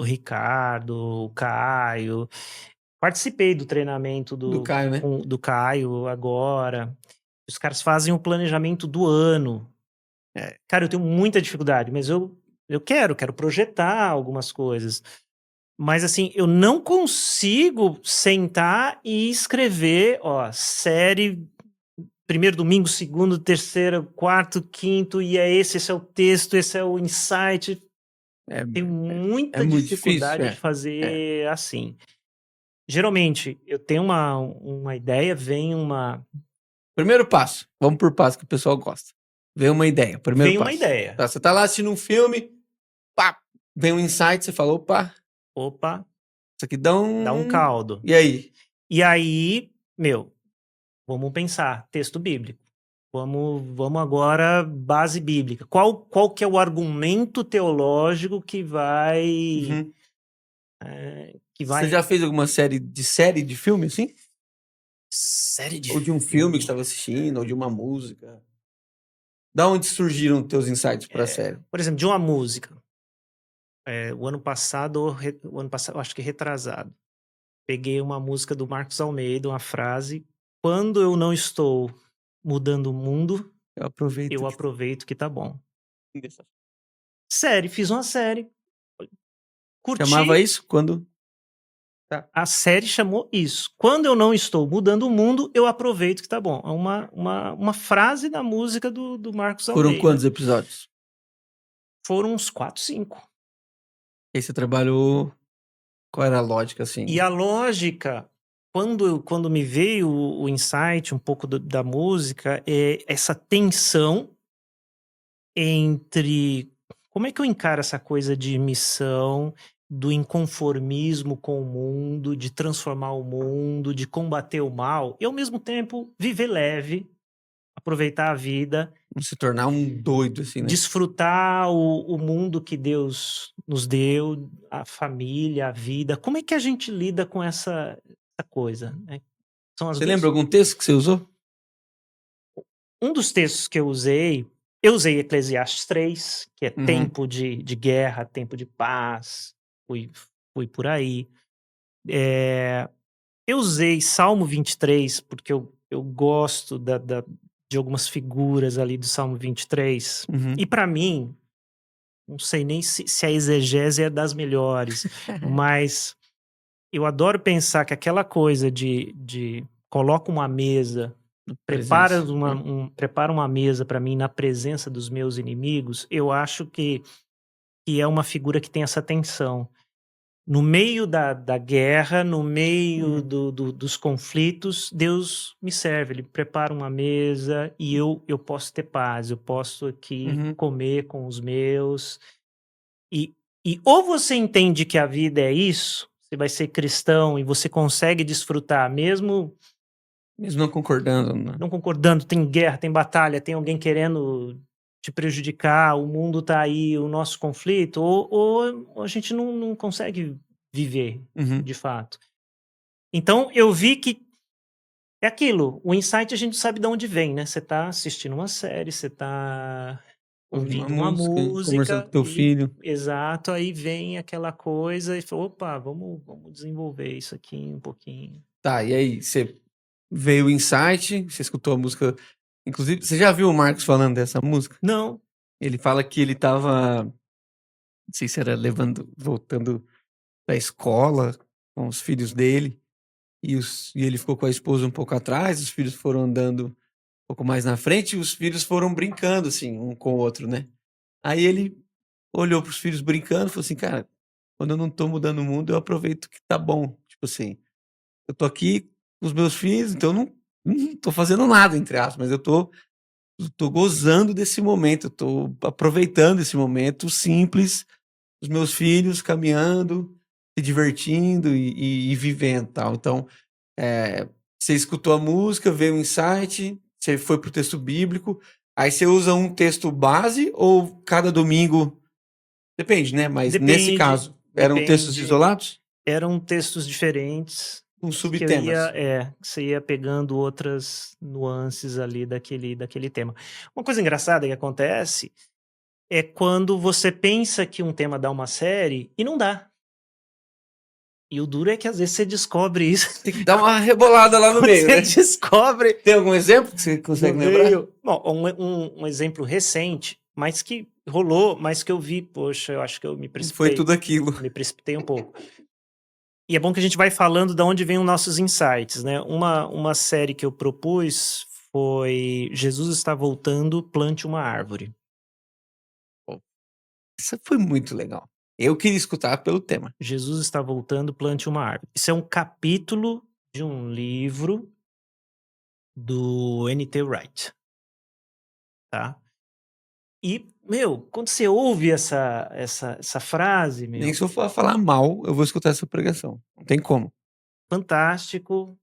Speaker 2: o Ricardo, o Caio. Participei do treinamento
Speaker 1: Do Caio, né?
Speaker 2: do Caio agora. Os caras fazem o planejamento do ano. Cara, eu tenho muita dificuldade, mas eu quero projetar algumas coisas. Mas assim, eu não consigo sentar e escrever, ó, série, primeiro domingo, segundo, terceiro, quarto, quinto, e esse é o texto, esse é o insight.
Speaker 1: É,
Speaker 2: Tenho
Speaker 1: é
Speaker 2: muita
Speaker 1: muito difícil,
Speaker 2: dificuldade de
Speaker 1: é. É.
Speaker 2: fazer assim. Geralmente, eu tenho uma ideia,
Speaker 1: Primeiro passo, vamos por passo que o pessoal gosta. Vem uma ideia, primeiro
Speaker 2: vem uma
Speaker 1: passo.
Speaker 2: ideia.
Speaker 1: Tá, você tá lá assistindo um filme, pá, vem um insight, você fala, opa,
Speaker 2: Opa,
Speaker 1: isso aqui dá
Speaker 2: dá um
Speaker 1: um.
Speaker 2: caldo.
Speaker 1: E aí?
Speaker 2: E aí, meu, vamos pensar, texto bíblico. Vamos agora, base bíblica. Qual que é o argumento teológico
Speaker 1: Uhum.
Speaker 2: que
Speaker 1: Você
Speaker 2: vai
Speaker 1: já fez alguma série de filme, assim?
Speaker 2: série de
Speaker 1: Ou de um filme que
Speaker 2: filme?
Speaker 1: estava assistindo, ou de uma música? Da onde surgiram teus insights pra série?
Speaker 2: Por exemplo, de uma música. O ano passado, eu acho que retrasado, peguei uma música do Marcos Almeida, uma frase: "Quando eu não estou mudando o mundo,
Speaker 1: Eu aproveito
Speaker 2: eu
Speaker 1: que
Speaker 2: aproveito que tá bom". Série, fiz uma série,
Speaker 1: chamava
Speaker 2: curti.
Speaker 1: isso quando tá.
Speaker 2: A série chamou isso. Quando eu não estou mudando o mundo, eu aproveito que tá bom. É uma frase da música do Marcos
Speaker 1: Foram
Speaker 2: Almeida.
Speaker 1: quantos episódios?
Speaker 2: Foram uns 4, 5.
Speaker 1: E aí você trabalhou qual era a lógica, assim?
Speaker 2: E a lógica, quando me veio o insight um pouco da música, é essa tensão entre como é que eu encaro essa coisa de missão, do inconformismo com o mundo, de transformar o mundo, de combater o mal, e ao mesmo tempo viver leve, aproveitar a vida,
Speaker 1: Não se tornar um doido, assim, né?
Speaker 2: desfrutar o mundo que Deus nos deu, a família, a vida. Como é que a gente lida com essa coisa, né? São as
Speaker 1: Você lembra
Speaker 2: duas.
Speaker 1: algum texto que você usou?
Speaker 2: Um dos textos que eu usei Eclesiastes 3, que é
Speaker 1: Uhum.
Speaker 2: tempo de guerra, tempo de paz, fui por aí. Eu usei Salmo 23, porque eu gosto de algumas figuras ali do Salmo 23.
Speaker 1: Uhum.
Speaker 2: E para mim, não sei nem se a exegese é das melhores, mas eu adoro pensar que aquela coisa de coloca uma mesa,
Speaker 1: Presença. É.
Speaker 2: prepara uma mesa para mim na presença dos meus inimigos, eu acho que é uma figura que tem essa tensão. No meio da guerra, no meio
Speaker 1: Uhum.
Speaker 2: dos conflitos, Deus me serve, Ele prepara uma mesa e eu posso ter paz, eu posso aqui
Speaker 1: Uhum.
Speaker 2: comer com os meus. E, e ou você entende que a vida é isso, você vai ser cristão e você consegue desfrutar mesmo
Speaker 1: Mesmo não concordando, né?
Speaker 2: não concordando, tem guerra, tem batalha, tem alguém querendo te prejudicar, o mundo tá aí, o nosso conflito, ou a gente não consegue viver,
Speaker 1: Uhum.
Speaker 2: de fato. Então, eu vi que é aquilo, o insight a gente sabe de onde vem, né? Você tá assistindo uma série, você tá ouvindo uma
Speaker 1: Conversando com
Speaker 2: música
Speaker 1: teu
Speaker 2: e
Speaker 1: filho.
Speaker 2: exato, aí vem aquela coisa e fala, opa, vamos desenvolver isso aqui um pouquinho.
Speaker 1: Tá, e aí, você veio o insight, você escutou a música. Inclusive, você já viu o Marcos falando dessa música?
Speaker 2: Não,
Speaker 1: Ele fala que ele tava, não sei se era voltando da escola com os filhos dele, e ele ficou com a esposa um pouco atrás, os filhos foram andando um pouco mais na frente, e os filhos foram brincando, assim, um com o outro, né? Aí ele olhou pros filhos brincando e falou assim, cara, quando eu não tô mudando o mundo, eu aproveito que tá bom. Tipo assim, eu tô aqui com os meus filhos, então eu não tô fazendo nada, entre aspas, mas eu tô gozando desse momento, eu tô aproveitando esse momento simples, os meus filhos caminhando, se divertindo e vivendo tal. Então, você escutou a música, veio um insight, você foi pro texto bíblico, aí você usa um texto base ou cada domingo? Depende, né? Mas nesse
Speaker 2: depende,
Speaker 1: caso, eram textos isolados
Speaker 2: eram textos diferentes
Speaker 1: com
Speaker 2: que eu ia,
Speaker 1: subtemas.
Speaker 2: que você ia pegando outras nuances ali daquele tema. Uma coisa engraçada que acontece é quando você pensa que um tema dá uma série e não dá. E o duro é que às vezes você descobre isso.
Speaker 1: Tem que dar uma rebolada lá no
Speaker 2: Quando
Speaker 1: meio,
Speaker 2: você
Speaker 1: né?
Speaker 2: descobre
Speaker 1: Tem algum exemplo que você consegue
Speaker 2: no
Speaker 1: lembrar?
Speaker 2: meio. Bom, um exemplo recente, mas que rolou, mas que eu vi, poxa, eu acho que eu me
Speaker 1: Não foi
Speaker 2: precipitei.
Speaker 1: tudo aquilo.
Speaker 2: Me precipitei um pouco. E é bom que a gente vai falando de onde vêm os nossos insights, né? Uma série que eu propus foi Jesus está voltando, plante uma árvore.
Speaker 1: Isso foi muito legal. Eu queria escutar pelo tema.
Speaker 2: Jesus está voltando, plante uma árvore. Isso é um capítulo de um livro do N.T. Wright, tá? E, meu, quando você ouve essa frase,
Speaker 1: Nem
Speaker 2: meu,
Speaker 1: se eu for falar mal, eu vou escutar essa pregação. Não tem como.
Speaker 2: fantástico.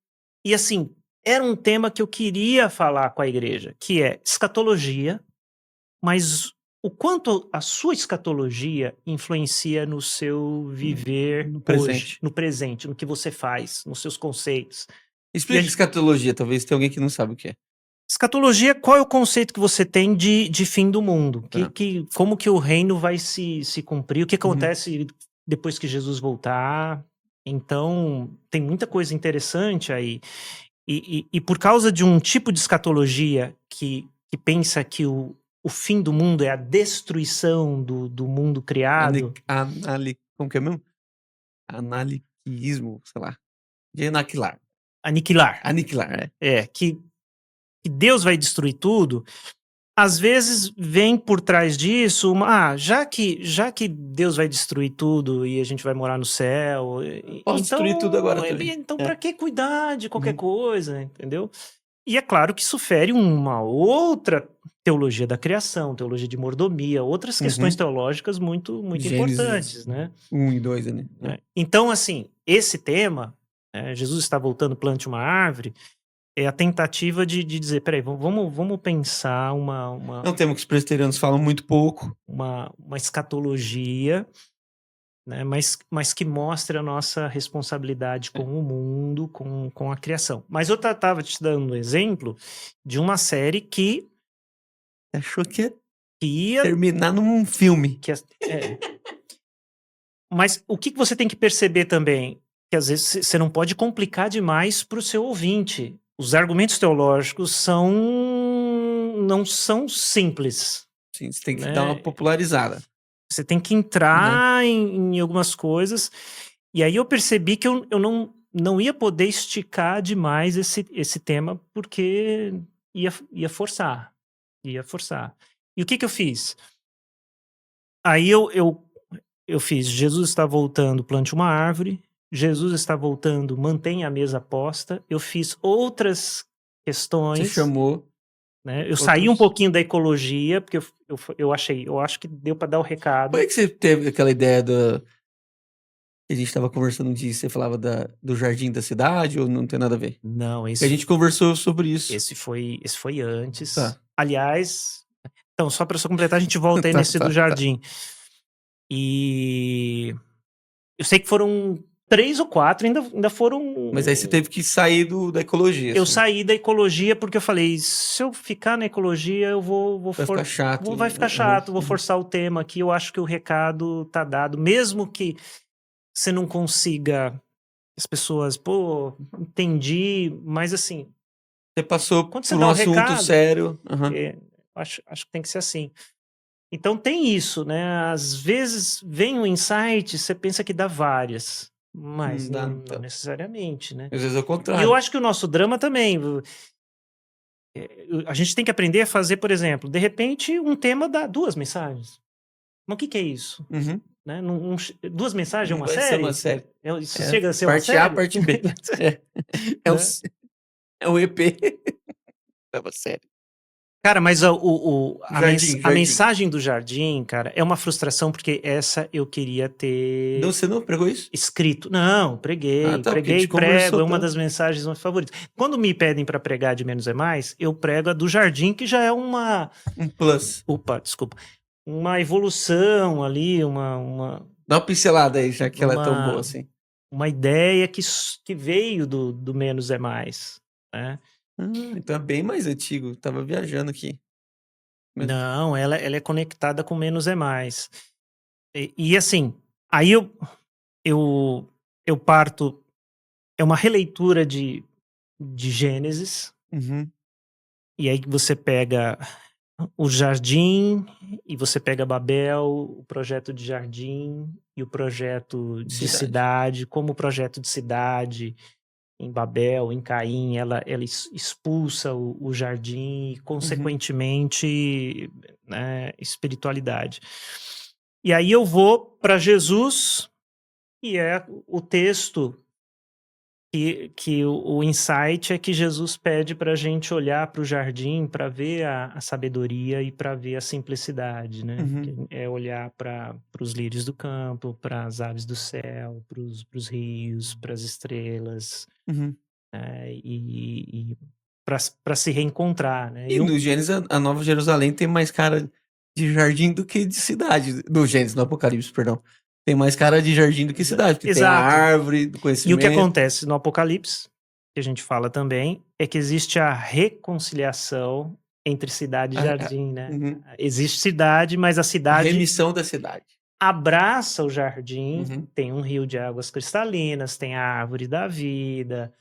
Speaker 2: E assim, era um tema que eu queria falar com a igreja, que é escatologia, mas o quanto a sua escatologia influencia no seu viver
Speaker 1: No
Speaker 2: hoje,
Speaker 1: presente.
Speaker 2: no presente, no que você faz, nos seus conceitos. E
Speaker 1: Explica
Speaker 2: a
Speaker 1: escatologia, talvez tenha alguém que não sabe o que é.
Speaker 2: escatologia, qual é o conceito que você tem de fim do mundo?
Speaker 1: Tá.
Speaker 2: Como que o reino vai se cumprir? O que
Speaker 1: Uhum.
Speaker 2: acontece depois que Jesus voltar? Então, tem muita coisa interessante aí. E por causa de um tipo de escatologia que pensa que o fim do mundo é a destruição do mundo criado,
Speaker 1: Como que é mesmo? Analiquismo, sei lá. De anaquilar.
Speaker 2: aniquilar,
Speaker 1: Aniquilar, é.
Speaker 2: que Deus vai destruir tudo, às vezes vem por trás disso já que Deus vai destruir tudo e a gente vai morar no céu,
Speaker 1: Posso destruir tudo agora também.
Speaker 2: então
Speaker 1: É.
Speaker 2: para que cuidar de qualquer
Speaker 1: Uhum.
Speaker 2: coisa, entendeu? E é claro que isso fere uma outra teologia da criação, teologia de mordomia, outras questões teológicas muito
Speaker 1: Gênesis
Speaker 2: importantes, né?
Speaker 1: 1 e 2 ali.
Speaker 2: Né? Então, assim, esse tema, Jesus está voltando, plante uma árvore, é a tentativa de dizer, peraí, vamos pensar
Speaker 1: É um tema que os presbiterianos falam muito pouco.
Speaker 2: uma escatologia, né, mas que mostre a nossa responsabilidade com o mundo, com a criação. Mas eu estava te dando um exemplo de uma série que
Speaker 1: Achou que ia
Speaker 2: ia...
Speaker 1: terminar num filme.
Speaker 2: Mas o que você tem que perceber também? Que às vezes você não pode complicar demais para o seu ouvinte. Os argumentos teológicos não são simples.
Speaker 1: Sim, você tem que
Speaker 2: Né?
Speaker 1: dar uma popularizada.
Speaker 2: Você tem que entrar em algumas coisas. E aí eu percebi que eu não ia poder esticar demais esse tema, porque ia forçar. Ia forçar. E o que eu fiz? Aí eu fiz Jesus está voltando, plante uma árvore. Jesus está voltando, mantenha a mesa posta. Eu fiz outras questões.
Speaker 1: Você chamou.
Speaker 2: Né? Eu saí um pouquinho da ecologia, porque eu acho que deu para dar o recado.
Speaker 1: Por que você teve aquela ideia A gente tava conversando um dia e você falava do jardim da cidade ou não tem nada a ver?
Speaker 2: Não,
Speaker 1: A gente conversou sobre isso.
Speaker 2: esse foi antes.
Speaker 1: Tá.
Speaker 2: Aliás, então, só para só completar, a gente volta aí
Speaker 1: Tá,
Speaker 2: nesse do
Speaker 1: tá.
Speaker 2: jardim. E eu sei que foram 3 ou 4, ainda foram.
Speaker 1: Mas aí você teve que sair da ecologia.
Speaker 2: Eu
Speaker 1: assim.
Speaker 2: saí da ecologia porque eu falei, se eu ficar na ecologia, eu vou
Speaker 1: Vai ficar chato.
Speaker 2: vai ficar chato, vou forçar o tema aqui. Eu acho que o recado tá dado, mesmo que você não consiga as pessoas, pô, entendi, mas assim,
Speaker 1: Você passou
Speaker 2: quando você
Speaker 1: por
Speaker 2: dá
Speaker 1: um
Speaker 2: o
Speaker 1: assunto
Speaker 2: recado,
Speaker 1: sério. Aham.
Speaker 2: acho que tem que ser assim. Então tem isso, né? Às vezes vem um insight, você pensa que dá várias, mas
Speaker 1: Dá,
Speaker 2: não
Speaker 1: então.
Speaker 2: necessariamente, né?
Speaker 1: Às vezes é o
Speaker 2: E eu
Speaker 1: contrário.
Speaker 2: acho que o nosso drama também. A gente tem que aprender a fazer, por exemplo, de repente, um tema dá 2 mensagens. Mas o que é isso?
Speaker 1: Uhum.
Speaker 2: Né? 2 mensagens é
Speaker 1: Não
Speaker 2: uma
Speaker 1: vai ser uma
Speaker 2: série?
Speaker 1: série.
Speaker 2: Isso chega a ser uma
Speaker 1: Parte A,
Speaker 2: série?
Speaker 1: parte B. É um,
Speaker 2: Né?
Speaker 1: é um EP. É uma série.
Speaker 2: Cara, mas
Speaker 1: Jardim.
Speaker 2: a mensagem do jardim, cara, é uma frustração, porque essa eu queria ter
Speaker 1: Não, você não pregou isso?
Speaker 2: escrito. Não, preguei,
Speaker 1: Tá, porque a
Speaker 2: preguei e
Speaker 1: gente
Speaker 2: prego,
Speaker 1: conversou,
Speaker 2: é uma
Speaker 1: tá?
Speaker 2: das mensagens mais favoritas. Quando me pedem para pregar de menos é mais, eu prego a do jardim, que já é uma.
Speaker 1: Um plus.
Speaker 2: Opa, desculpa. Uma evolução ali,
Speaker 1: Dá uma pincelada aí, já que ela é tão boa assim.
Speaker 2: uma ideia que veio do menos é mais, né?
Speaker 1: Então é bem mais antigo. Tava viajando aqui.
Speaker 2: Não, ela é conectada com menos é mais. E assim, aí eu parto, é uma releitura de Gênesis,
Speaker 1: Uhum.
Speaker 2: e aí você pega o jardim, e você pega Babel, o projeto de jardim e o projeto de cidade, como o projeto de cidade em Babel, em Caim, ela expulsa o jardim e, consequentemente, né, espiritualidade. E aí eu vou para Jesus, e é o texto que o insight é que Jesus pede para a gente olhar para o jardim para ver a sabedoria e para ver a simplicidade, né?
Speaker 1: Uhum.
Speaker 2: É olhar para os lírios do campo, para as aves do céu, para os rios, para as estrelas,
Speaker 1: Uhum.
Speaker 2: e para se reencontrar, né?
Speaker 1: E no Gênesis, a Nova Jerusalém tem mais cara de jardim do que de cidade. No Gênesis, no Apocalipse, perdão. Tem mais cara de jardim do que cidade, porque tem a
Speaker 2: Exato.
Speaker 1: árvore do
Speaker 2: E o que
Speaker 1: conhecimento.
Speaker 2: acontece no Apocalipse, que a gente fala também, é que existe a reconciliação entre cidade e jardim, né?
Speaker 1: Uhum.
Speaker 2: Existe cidade, mas a
Speaker 1: A
Speaker 2: cidade
Speaker 1: remissão da cidade.
Speaker 2: abraça o jardim,
Speaker 1: Uhum.
Speaker 2: tem um rio de águas cristalinas, tem a árvore da vida.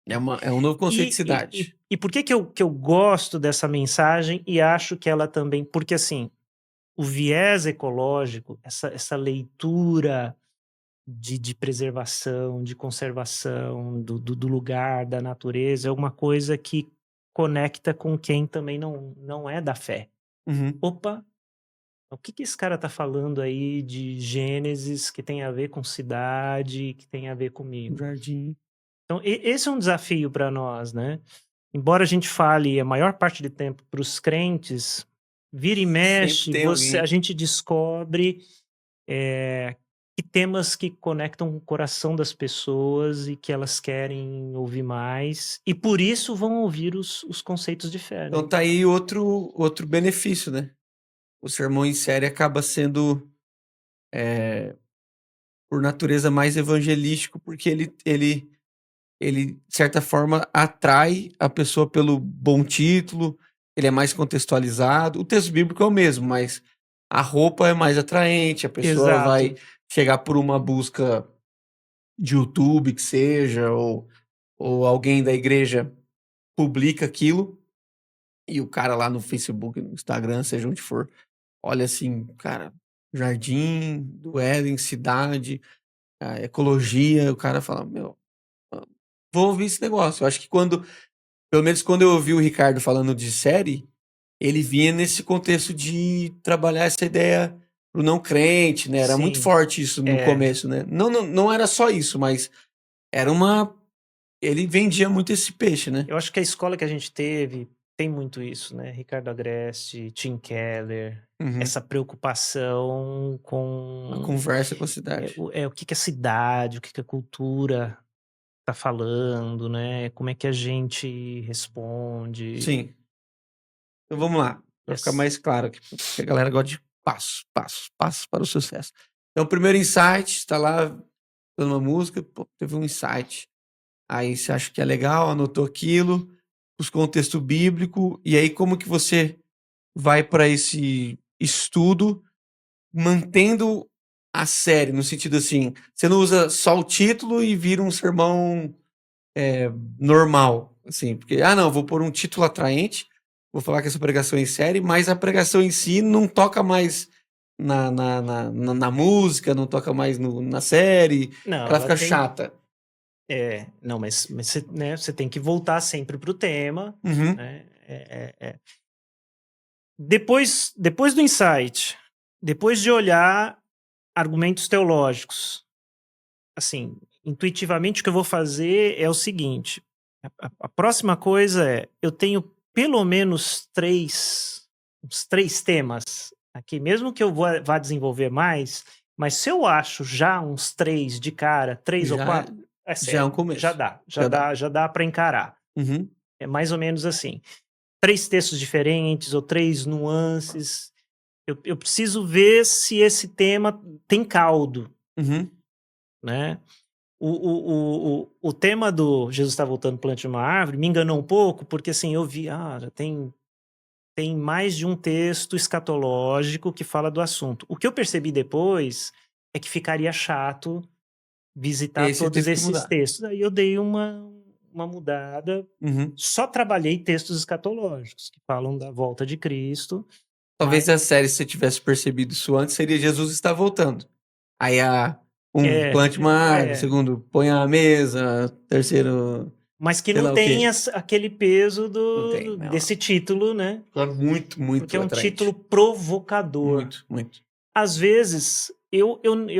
Speaker 1: É um novo conceito de cidade.
Speaker 2: E por que eu gosto dessa mensagem e acho que ela também... Porque, assim, o viés ecológico, essa leitura de preservação, de conservação do lugar, da natureza, é uma coisa que conecta com quem também não é da fé.
Speaker 1: Uhum.
Speaker 2: Opa, o que esse cara tá falando aí de Gênesis que tem a ver com cidade, que tem a ver comigo?
Speaker 1: Jardim.
Speaker 2: Então, esse é um desafio para nós, né? Embora a gente fale a maior parte do tempo para os crentes, vira e mexe,
Speaker 1: tem alguém.
Speaker 2: a gente descobre que temas que conectam o coração das pessoas e que elas querem ouvir mais, e por isso vão ouvir os conceitos de fé, né?
Speaker 1: Então tá aí outro benefício, né? O sermão em série acaba sendo, por natureza, mais evangelístico, porque ele, de certa forma, atrai a pessoa pelo bom título, ele é mais contextualizado. O texto bíblico é o mesmo, mas a roupa é mais atraente, a pessoa
Speaker 2: Exato.
Speaker 1: vai chegar por uma busca de YouTube, que seja, ou alguém da igreja publica aquilo, e o cara lá no Facebook, no Instagram, seja onde for, olha assim, cara, jardim do Éden, cidade, a ecologia, o cara fala, meu, vou ouvir esse negócio. Eu acho que pelo menos quando eu ouvi o Ricardo falando de série, ele vinha nesse contexto de trabalhar essa ideia pro não crente, né? Era muito
Speaker 2: Sim.
Speaker 1: forte isso no começo, né? Não era só isso, mas era ele vendia muito esse peixe, né?
Speaker 2: Eu acho que a escola que a gente teve tem muito isso, né? Ricardo Agreste, Tim Keller,
Speaker 1: Uhum.
Speaker 2: essa preocupação
Speaker 1: A
Speaker 2: com
Speaker 1: conversa com a cidade.
Speaker 2: o que que a cidade, o que que a cultura tá falando, né? Como é que a gente responde.
Speaker 1: Sim. Então vamos lá, para ficar
Speaker 2: Yes.
Speaker 1: mais claro aqui, porque a galera gosta de passos para o sucesso. Então, o primeiro insight, está lá dando uma música, pô, teve um insight. Aí você acha que é legal, anotou aquilo, buscou um texto bíblico, e aí como que você vai para esse estudo mantendo a série, no sentido assim, você não usa só o título e vira um sermão normal, assim, porque, não, vou pôr um título atraente, vou falar que essa pregação é em série, mas a pregação em si não toca mais na música, não toca mais na série,
Speaker 2: Não,
Speaker 1: ela
Speaker 2: ela
Speaker 1: fica
Speaker 2: tem.
Speaker 1: chata.
Speaker 2: Não, mas você, né, você tem que voltar sempre pro tema,
Speaker 1: Uhum,
Speaker 2: né? Depois do insight, depois de olhar argumentos teológicos, assim, intuitivamente o que eu vou fazer é o seguinte: a próxima coisa é, eu tenho pelo menos uns três temas aqui, mesmo que eu vá desenvolver mais, mas se eu acho já uns três de cara, três ou
Speaker 1: já,
Speaker 2: quatro, é
Speaker 1: já é um
Speaker 2: sério,
Speaker 1: começo.
Speaker 2: já
Speaker 1: Já dá.
Speaker 2: dá, já dá para encarar.
Speaker 1: Uhum,
Speaker 2: É mais ou menos assim. Três textos diferentes ou três nuances. Eu preciso ver se esse tema tem caldo,
Speaker 1: uhum,
Speaker 2: né? O tema do Jesus está voltando plante uma árvore me enganou um pouco, porque assim, eu vi, já tem mais de um texto escatológico que fala do assunto. O que eu percebi depois é que ficaria chato
Speaker 1: e
Speaker 2: visitar
Speaker 1: aí você
Speaker 2: todos
Speaker 1: teve que
Speaker 2: esses
Speaker 1: mudar.
Speaker 2: textos. Aí eu dei uma mudada,
Speaker 1: Uhum.
Speaker 2: só trabalhei textos escatológicos que falam da volta de Cristo,
Speaker 1: Talvez
Speaker 2: mas
Speaker 1: a série, se você tivesse percebido isso antes, seria Jesus está voltando. Aí plante uma árvore,
Speaker 2: é,
Speaker 1: segundo, põe a mesa, terceiro,
Speaker 2: mas que
Speaker 1: sei
Speaker 2: não
Speaker 1: lá o
Speaker 2: tem
Speaker 1: quê.
Speaker 2: aquele peso
Speaker 1: Não tem, não.
Speaker 2: desse título, né?
Speaker 1: É muito,
Speaker 2: Porque
Speaker 1: muito
Speaker 2: é um título
Speaker 1: atraente.
Speaker 2: provocador.
Speaker 1: Muito, muito.
Speaker 2: Às vezes, eu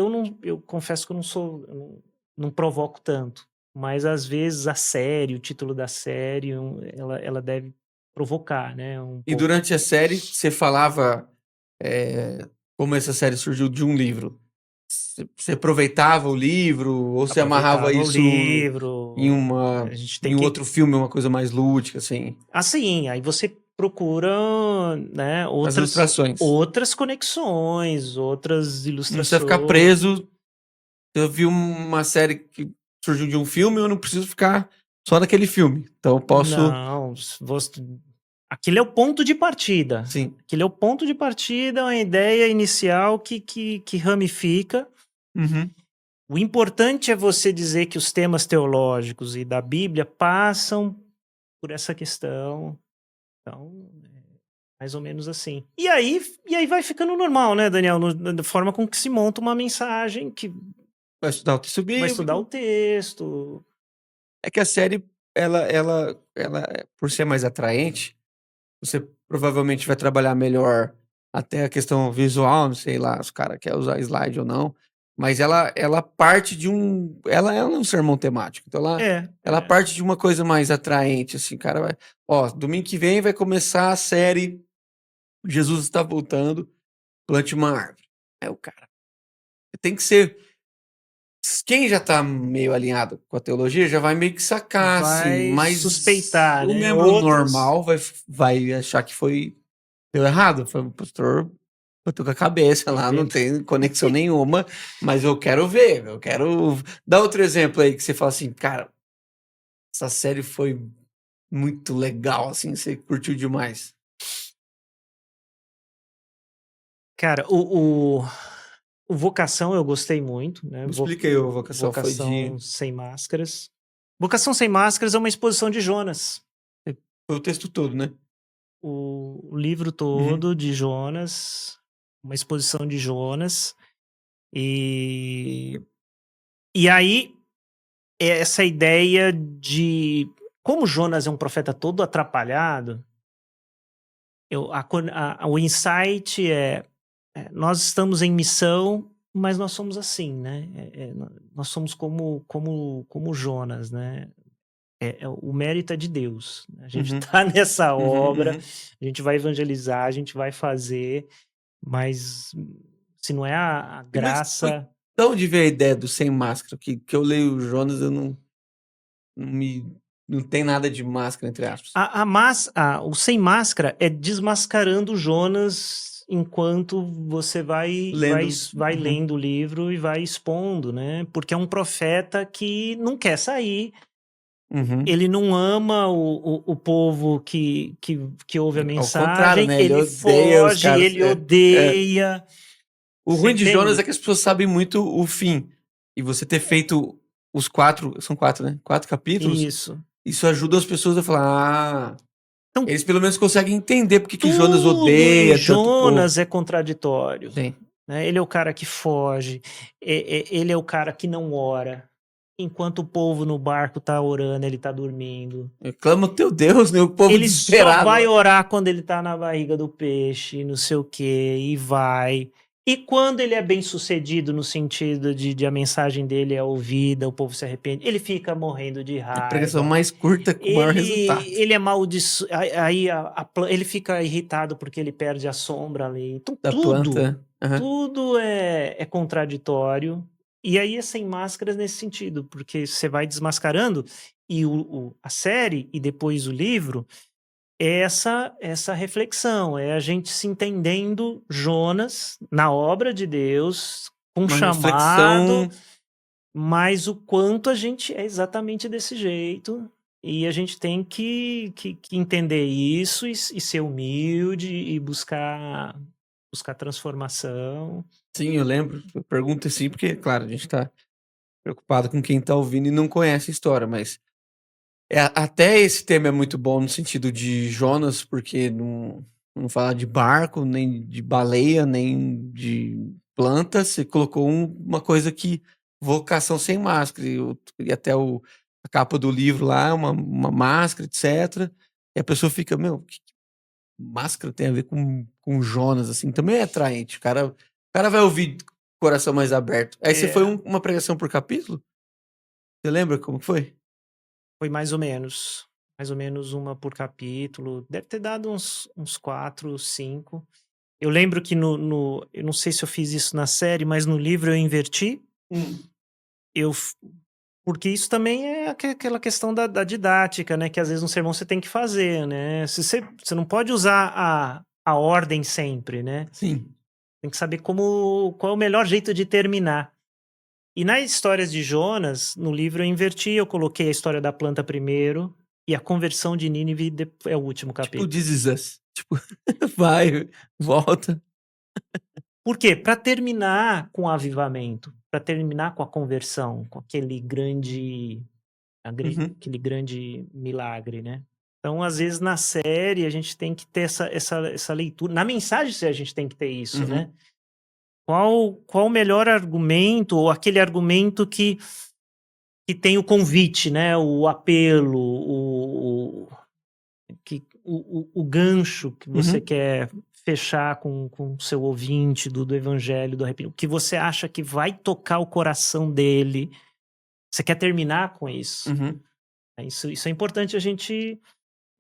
Speaker 2: não, eu confesso que eu não sou, não provoco tanto, mas às vezes a série, o título da série, ela deve provocar, né? Um
Speaker 1: E
Speaker 2: pouco.
Speaker 1: durante a série, você falava como essa série surgiu de um livro. Você aproveitava o livro ou você amarrava
Speaker 2: Aproveitava o
Speaker 1: isso
Speaker 2: livro, a gente tem
Speaker 1: em um
Speaker 2: que.
Speaker 1: outro filme, uma coisa mais lúdica, assim?
Speaker 2: Assim, aí você procura, né,
Speaker 1: As ilustrações.
Speaker 2: outras conexões, outras
Speaker 1: Não precisa ficar
Speaker 2: ilustrações.
Speaker 1: preso. Eu vi uma série que surgiu de um filme, eu não preciso ficar só naquele filme. Então eu posso.
Speaker 2: Não, aquele é o ponto de partida.
Speaker 1: Sim.
Speaker 2: Aquele é o ponto de partida, uma ideia inicial que ramifica.
Speaker 1: Uhum.
Speaker 2: O importante é você dizer que os temas teológicos e da Bíblia passam por essa questão. Então, mais ou menos assim. E aí vai ficando normal, né, Daniel? Da forma com que se monta uma mensagem que
Speaker 1: Vai estudar o texto
Speaker 2: vai estudar o
Speaker 1: bíblico.
Speaker 2: texto.
Speaker 1: É que a série, ela, por ser mais atraente, você provavelmente vai trabalhar melhor até a questão visual, não sei lá, se o cara quer usar slide ou não, mas ela parte de ela é um sermão temático, então ela
Speaker 2: É.
Speaker 1: parte de uma coisa mais atraente, assim, cara, domingo que vem vai começar a série Jesus está voltando, plante uma árvore. É o cara. Tem que ser. Quem já tá meio alinhado com a teologia já vai meio que sacar, assim,
Speaker 2: Vai
Speaker 1: mas
Speaker 2: suspeitar,
Speaker 1: o
Speaker 2: né?
Speaker 1: membro
Speaker 2: Outros.
Speaker 1: normal vai achar que deu errado. Foi o pastor bateu com a cabeça lá, não tem conexão nenhuma, mas eu quero ver, eu quero. Dá outro exemplo aí que você fala assim, cara, essa série foi muito legal, assim, você curtiu demais.
Speaker 2: Cara, o Vocação eu gostei muito, né?
Speaker 1: Me explica aí, a vocação foi
Speaker 2: Vocação Sem Máscaras. Vocação Sem Máscaras é uma exposição de Jonas.
Speaker 1: foi o texto todo, né?
Speaker 2: O livro
Speaker 1: Uhum.
Speaker 2: todo de Jonas, uma exposição de Jonas. E, e aí, essa ideia de. Como Jonas é um profeta todo atrapalhado, o insight nós estamos em missão, mas nós somos assim, né? Nós somos como Jonas, né? o mérito é de Deus. A gente
Speaker 1: Uhum.
Speaker 2: tá nessa
Speaker 1: Uhum,
Speaker 2: obra,
Speaker 1: uhum.
Speaker 2: a gente vai evangelizar, a gente vai fazer, mas se não é a
Speaker 1: E mas foi
Speaker 2: graça.
Speaker 1: da onde veio a ideia do Sem Máscara? Que eu leio o Jonas, eu não me não tem nada de máscara, entre aspas.
Speaker 2: O Sem Máscara é desmascarando o Jonas enquanto você
Speaker 1: Lendo.
Speaker 2: vai
Speaker 1: Uhum.
Speaker 2: lendo o livro e vai expondo, né? Porque é um profeta que não quer sair,
Speaker 1: Uhum.
Speaker 2: ele não ama o povo que ouve a
Speaker 1: Ao contrário,
Speaker 2: mensagem,
Speaker 1: né, ele
Speaker 2: ele
Speaker 1: odeia os
Speaker 2: foge,
Speaker 1: caras.
Speaker 2: ele
Speaker 1: É.
Speaker 2: odeia.
Speaker 1: O
Speaker 2: Você
Speaker 1: ruim de Jonas
Speaker 2: entende?
Speaker 1: é que as pessoas sabem muito o fim. E você ter feito os 4, são 4, né, 4 capítulos,
Speaker 2: Isso.
Speaker 1: isso ajuda as pessoas a falar: "Ah",
Speaker 2: Então,
Speaker 1: eles pelo menos conseguem entender porque que Jonas
Speaker 2: tudo em
Speaker 1: odeia tanto o povo.
Speaker 2: Jonas é contraditório,
Speaker 1: Sim.
Speaker 2: né? Ele é o cara que foge, ele é o cara que não ora. Enquanto o povo no barco tá orando, ele tá dormindo.
Speaker 1: Clama o teu Deus, né, o povo
Speaker 2: Ele só
Speaker 1: desesperado
Speaker 2: vai
Speaker 1: lá.
Speaker 2: orar quando ele tá na barriga do peixe, não sei o quê, e vai. E quando ele é bem sucedido no sentido de a mensagem dele é ouvida, o povo se arrepende, ele fica morrendo de
Speaker 1: É a pregação
Speaker 2: raiva.
Speaker 1: mais curta com o maior resultado.
Speaker 2: Ele é maldiçoado, aí ele fica irritado porque ele perde a sombra ali. Então
Speaker 1: Da planta. Aham.
Speaker 2: tudo é contraditório. E aí é sem máscaras nesse sentido, porque você vai desmascarando e a série e depois o livro é essa reflexão, é a gente se entendendo Jonas na obra de Deus, com
Speaker 1: Uma
Speaker 2: chamado,
Speaker 1: reflexão.
Speaker 2: mas o quanto a gente é exatamente desse jeito, e a gente tem que entender isso e ser humilde e buscar transformação.
Speaker 1: Sim, eu lembro. Eu pergunto assim porque, claro, a gente tá preocupado com quem tá ouvindo e não conhece a história, mas até esse tema é muito bom no sentido de Jonas, porque não fala de barco, nem de baleia, nem de planta. Você colocou uma coisa que vocação sem máscara, e até a capa do livro lá, uma máscara, etc. E a pessoa fica, meu, que máscara tem a ver com Jonas, assim, também é atraente. O cara vai ouvir com o coração mais aberto. Aí você foi
Speaker 2: É,
Speaker 1: uma pregação por capítulo? Você lembra como que foi?
Speaker 2: foi mais ou menos uma por capítulo, deve ter dado uns 4, 5. Eu lembro que eu não sei se eu fiz isso na série, mas no livro eu inverti.
Speaker 1: Hum.
Speaker 2: Eu Porque isso também é aquela questão da didática, né, que às vezes no sermão você tem que fazer, né. Se você não pode usar a ordem sempre, né.
Speaker 1: Sim.
Speaker 2: Tem que saber qual é o melhor jeito de terminar. E nas histórias de Jonas, no livro eu inverti, eu coloquei a história da planta primeiro e a conversão de Nínive é o último
Speaker 1: Tipo
Speaker 2: capítulo.
Speaker 1: This Is Us. Tipo, vai, volta.
Speaker 2: Por quê? Para terminar com o avivamento, para terminar com a conversão, com
Speaker 1: Uhum,
Speaker 2: aquele grande milagre, né. Então, às vezes, na série, a gente tem que ter essa leitura. Na mensagem, a gente tem que ter isso,
Speaker 1: uhum,
Speaker 2: né. Qual o melhor argumento, ou aquele argumento que tem o convite, né, o apelo, o gancho que você
Speaker 1: uhum,
Speaker 2: quer fechar com o seu ouvinte do evangelho, do arrependimento, que você acha que vai tocar o coração dele. Você quer terminar com isso.
Speaker 1: uhum.
Speaker 2: Isso é importante a gente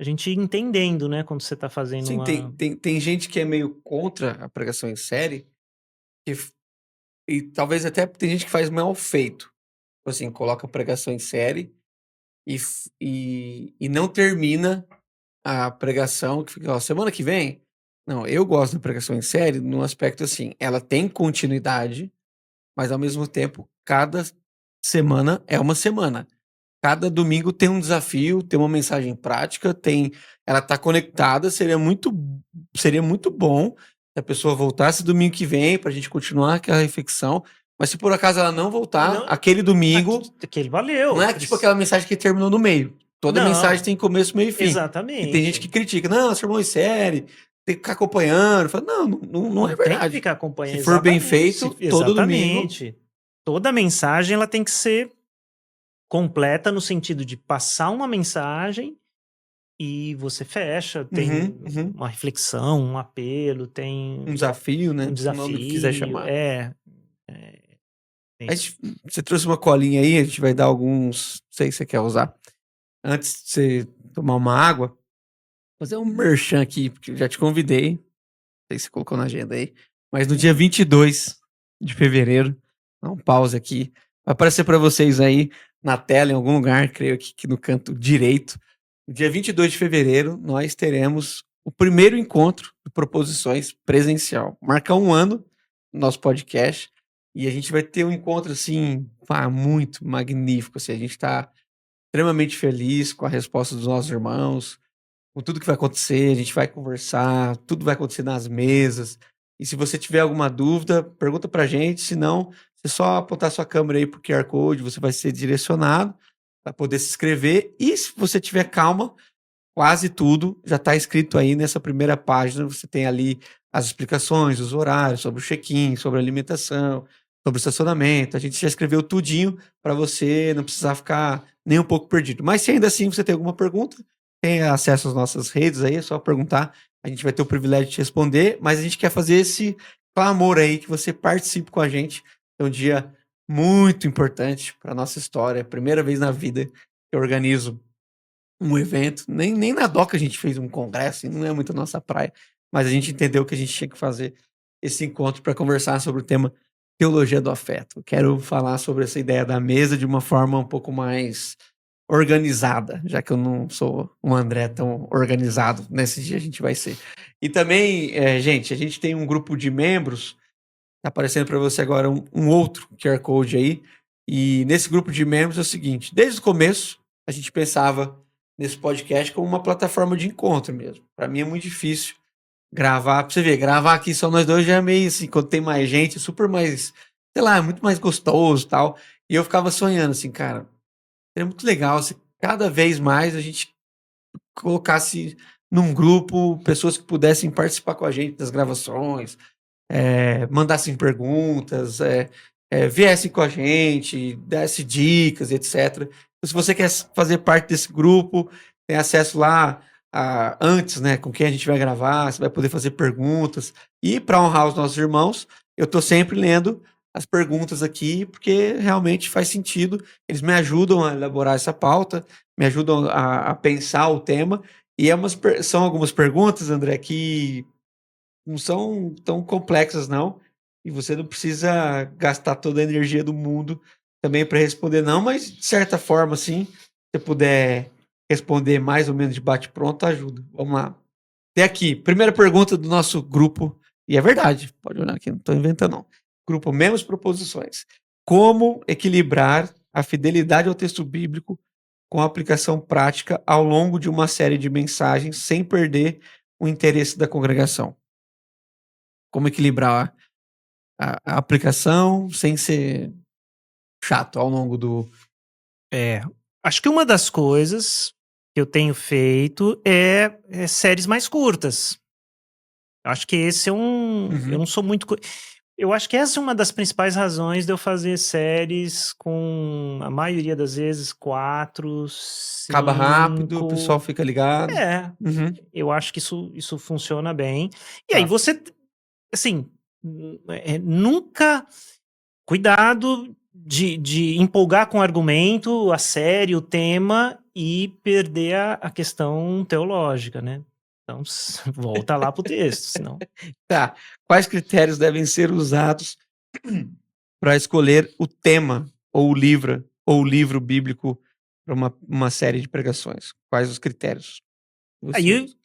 Speaker 2: ir entendendo, né, quando você está fazendo
Speaker 1: Sim, tem
Speaker 2: uma.
Speaker 1: tem gente que é meio contra a pregação em série, que f e talvez até tem gente que faz mal feito. Tipo assim, coloca a pregação em série e não termina a pregação, que fica: "Ó, semana que vem". Não, eu gosto da pregação em série num aspecto assim, ela tem continuidade, mas ao mesmo tempo cada semana é uma semana. Cada domingo tem um desafio, tem uma mensagem prática, ela tá conectada, seria muito bom se a pessoa voltasse domingo que vem pra gente continuar aquela reflexão, mas se por acaso ela não voltar,
Speaker 2: Não,
Speaker 1: aquele domingo
Speaker 2: aquele
Speaker 1: não
Speaker 2: valeu.
Speaker 1: é tipo aquela mensagem que terminou no meio. Toda mensagem
Speaker 2: Não,
Speaker 1: tem começo, meio e fim. E tem gente
Speaker 2: exatamente.
Speaker 1: que critica: "Não, sermão em série, tem que ficar acompanhando". Fala: "Não, não é
Speaker 2: Não tem que
Speaker 1: verdade.
Speaker 2: ficar
Speaker 1: Se
Speaker 2: acompanhando,
Speaker 1: for bem
Speaker 2: exatamente,
Speaker 1: feito, todo domingo".
Speaker 2: exatamente. Toda mensagem ela tem que ser completa no sentido de passar uma mensagem e você fecha,
Speaker 1: Uhum,
Speaker 2: tem
Speaker 1: uhum.
Speaker 2: uma reflexão, um apelo,
Speaker 1: Um
Speaker 2: tem
Speaker 1: desafio,
Speaker 2: um
Speaker 1: né, o nome que quiser
Speaker 2: desafio,
Speaker 1: chamar.
Speaker 2: tem
Speaker 1: A gente Você trouxe uma colinha aí, a gente vai dar alguns, não sei se você quer usar. antes de você tomar uma água, fazer um merchan aqui, porque eu já te convidei, não sei se você colocou na agenda aí, mas no dia 22 de fevereiro, dá um pause aqui, vai aparecer para vocês aí na tela, em algum lugar, creio que no canto direito. No dia 22 de fevereiro, nós teremos o primeiro encontro de proposições presencial. Marcar um ano no nosso podcast e a gente vai ter um encontro, assim, muito magnífico. Assim, a gente está extremamente feliz com a resposta dos nossos irmãos, com tudo que vai acontecer, a gente vai conversar, tudo vai acontecer nas mesas. E se você tiver alguma dúvida, pergunta pra gente, se não, você só apontar sua câmera aí pro QR Code, você vai ser direcionado para poder se inscrever. E se você tiver calma, quase tudo já está escrito aí nessa primeira página. Você tem ali as explicações, os horários, sobre o check-in, sobre a alimentação, sobre o estacionamento. A gente já escreveu tudinho para você não precisar ficar nem um pouco perdido. Mas se ainda assim você tem alguma pergunta, tem acesso às nossas redes aí, é só perguntar. A gente vai ter o privilégio de te responder, mas a gente quer fazer esse clamor aí que você participe com a gente. É um dia muito importante para a nossa história. É a primeira vez na vida que eu organizo um evento, nem na DOCA a gente fez um congresso, não é muito a nossa praia, mas a gente entendeu que a gente tinha que fazer esse encontro para conversar sobre o tema teologia do afeto. Quero falar sobre essa ideia da mesa de uma forma um pouco mais organizada, já que eu não sou um André tão organizado, nesse dia a gente vai ser. E também, gente, a gente tem um grupo de membros, tá aparecendo para você agora um outro QR Code aí, e nesse grupo de membros é o seguinte, desde o começo a gente pensava nesse podcast como uma plataforma de encontro mesmo. Para mim é muito difícil gravar, pra você ver, gravar aqui só nós dois já é meio assim, quando tem mais gente, super mais, sei lá, muito mais gostoso e tal. E eu ficava sonhando assim, cara, seria muito legal se cada vez mais a gente colocasse num grupo pessoas que pudessem participar com a gente das gravações, mandassem perguntas, viessem com a gente, desse dicas, etc. Então, se você quer fazer parte desse grupo, tem acesso lá antes, né, com quem a gente vai gravar, você vai poder fazer perguntas. E para honrar os nossos irmãos, eu estou sempre lendo as perguntas aqui, porque realmente faz sentido. Eles me ajudam a elaborar essa pauta, me ajudam a pensar o tema. E são algumas perguntas, André, que não são tão complexas, não. E você não precisa gastar toda a energia do mundo também para responder, não. Mas, de certa forma, assim, se você puder responder mais ou menos de bate-pronto, ajuda. Vamos lá. Tem aqui, primeira pergunta do nosso grupo, e é verdade, pode olhar aqui, não estou inventando, não. Grupo Menos Proposições. Como equilibrar a fidelidade ao texto bíblico com a aplicação prática ao longo de uma série de mensagens sem perder o interesse da congregação? Como equilibrar a aplicação sem ser chato ao longo do.
Speaker 2: Acho que uma das coisas que eu tenho feito é séries mais curtas. Eu acho que esse é eu não sou muito. Eu acho que essa é uma das principais razões de eu fazer séries com, a maioria das vezes, 4,
Speaker 1: Acaba rápido, o pessoal
Speaker 2: 5.
Speaker 1: fica ligado.
Speaker 2: É,
Speaker 1: Uhum.
Speaker 2: eu acho que isso funciona bem. E aí
Speaker 1: Tá.
Speaker 2: você, assim, nunca. Cuidado de empolgar com o argumento, a série, o tema e perder a questão teológica, né? Então, volta lá pro texto, senão.
Speaker 1: Tá. Quais critérios devem ser usados para escolher o tema ou o livro bíblico para uma série de pregações? Quais os critérios que você
Speaker 2: Aí,
Speaker 1: usa?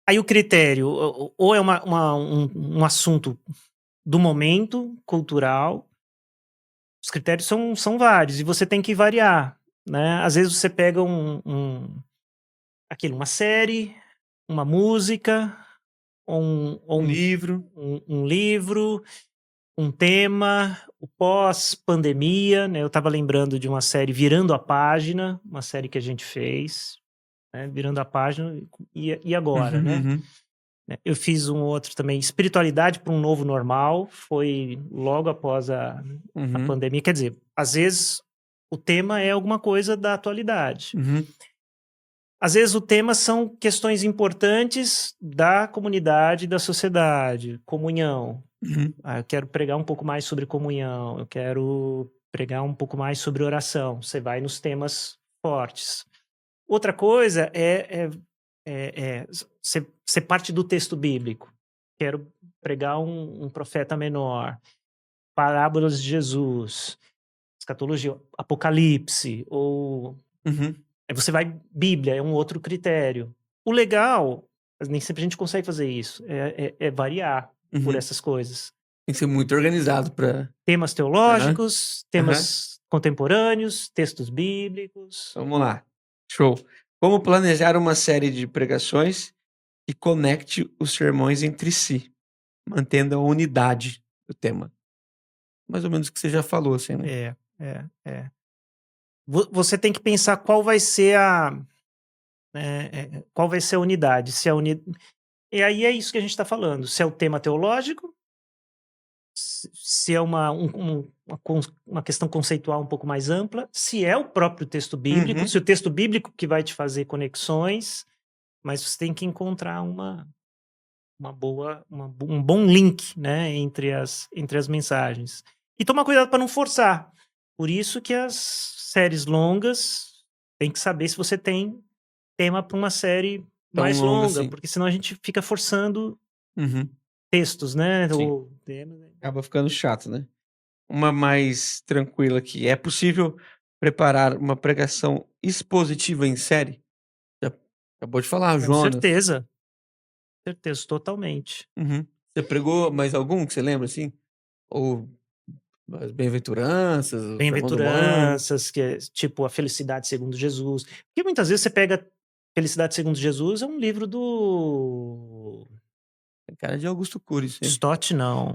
Speaker 2: aí o critério, ou é um assunto do momento cultural, os critérios são vários e você tem que variar, né? Às vezes você pega uma série, uma música, ou
Speaker 1: Um livro.
Speaker 2: um livro, um tema, o pós-pandemia, né? Eu estava lembrando de uma série Virando a Página, uma série que a gente fez, né? Virando a Página, e agora,
Speaker 1: Uhum,
Speaker 2: né?
Speaker 1: uhum,
Speaker 2: Eu fiz um outro também, Espiritualidade para um Novo Normal, foi logo após a
Speaker 1: uhum,
Speaker 2: pandemia. Quer dizer, às vezes o tema é alguma coisa da atualidade.
Speaker 1: uhum,
Speaker 2: Às vezes o tema são questões importantes da comunidade, da sociedade, comunhão.
Speaker 1: uhum.
Speaker 2: Eu quero pregar um pouco mais sobre comunhão, eu quero pregar um pouco mais sobre oração. Você vai nos temas fortes. Outra coisa é ser parte do texto bíblico. Quero pregar um profeta menor, parábolas de Jesus, escatologia, Apocalipse, ou
Speaker 1: Uhum.
Speaker 2: aí você vai Bíblia, é um outro critério. O legal, mas nem sempre a gente consegue fazer isso, é variar por
Speaker 1: Uhum.
Speaker 2: essas coisas.
Speaker 1: Tem que ser muito organizado pra...
Speaker 2: Temas
Speaker 1: Aham.
Speaker 2: teológicos,
Speaker 1: Aham.
Speaker 2: temas contemporâneos, textos bíblicos.
Speaker 1: Vamos lá. Show. Como planejar uma série de pregações que conecte os sermões entre si, mantendo a unidade do tema. Mais ou menos o que você já falou, assim, né?
Speaker 2: É. Você tem que pensar qual vai ser qual vai ser a unidade. E aí é isso que a gente está falando. Se é o tema teológico, se é uma questão conceitual um pouco mais ampla, se é o próprio texto bíblico,
Speaker 1: Uhum.
Speaker 2: se o texto bíblico que vai te fazer conexões, mas você tem que encontrar um bom link, né, entre as mensagens. E tomar cuidado para não forçar. Por isso que as séries longas, tem que saber se você tem tema para uma série
Speaker 1: Tão
Speaker 2: mais
Speaker 1: longo
Speaker 2: longa,
Speaker 1: assim.
Speaker 2: porque senão a gente fica forçando
Speaker 1: Uhum.
Speaker 2: textos, né?
Speaker 1: Sim.
Speaker 2: Ou temas.
Speaker 1: Acaba ficando chato, né? Uma mais tranquila aqui. É possível preparar uma pregação expositiva em série? Já acabou de falar,
Speaker 2: Com
Speaker 1: Jonas.
Speaker 2: certeza. Certeza, totalmente.
Speaker 1: Uhum. Você pregou mais algum que você lembra, assim? Ou as Bem-aventuranças, o Sermão do Monte?
Speaker 2: Bem-aventuranças, que é tipo a Felicidade Segundo Jesus. Porque muitas vezes você pega Felicidade Segundo Jesus, é um livro do
Speaker 1: Tem cara de Augusto Cury, isso aí.
Speaker 2: Stott, não.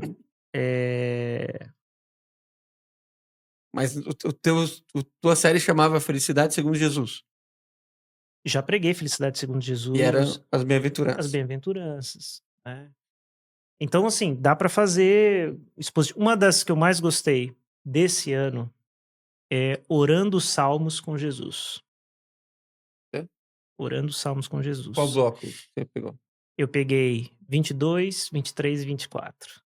Speaker 1: Mas tua série chamava Felicidade Segundo Jesus.
Speaker 2: Já preguei Felicidade Segundo
Speaker 1: E eram
Speaker 2: Jesus,
Speaker 1: as
Speaker 2: as
Speaker 1: Bem-aventuranças.
Speaker 2: Bem-aventuranças, né. Então, assim, dá para fazer uma das que eu mais gostei desse ano é Orando os Salmos com Jesus.
Speaker 1: É?
Speaker 2: Orando os Salmos com
Speaker 1: Qual
Speaker 2: Jesus.
Speaker 1: bloco você pegou?
Speaker 2: Eu peguei 22, 23 e 24.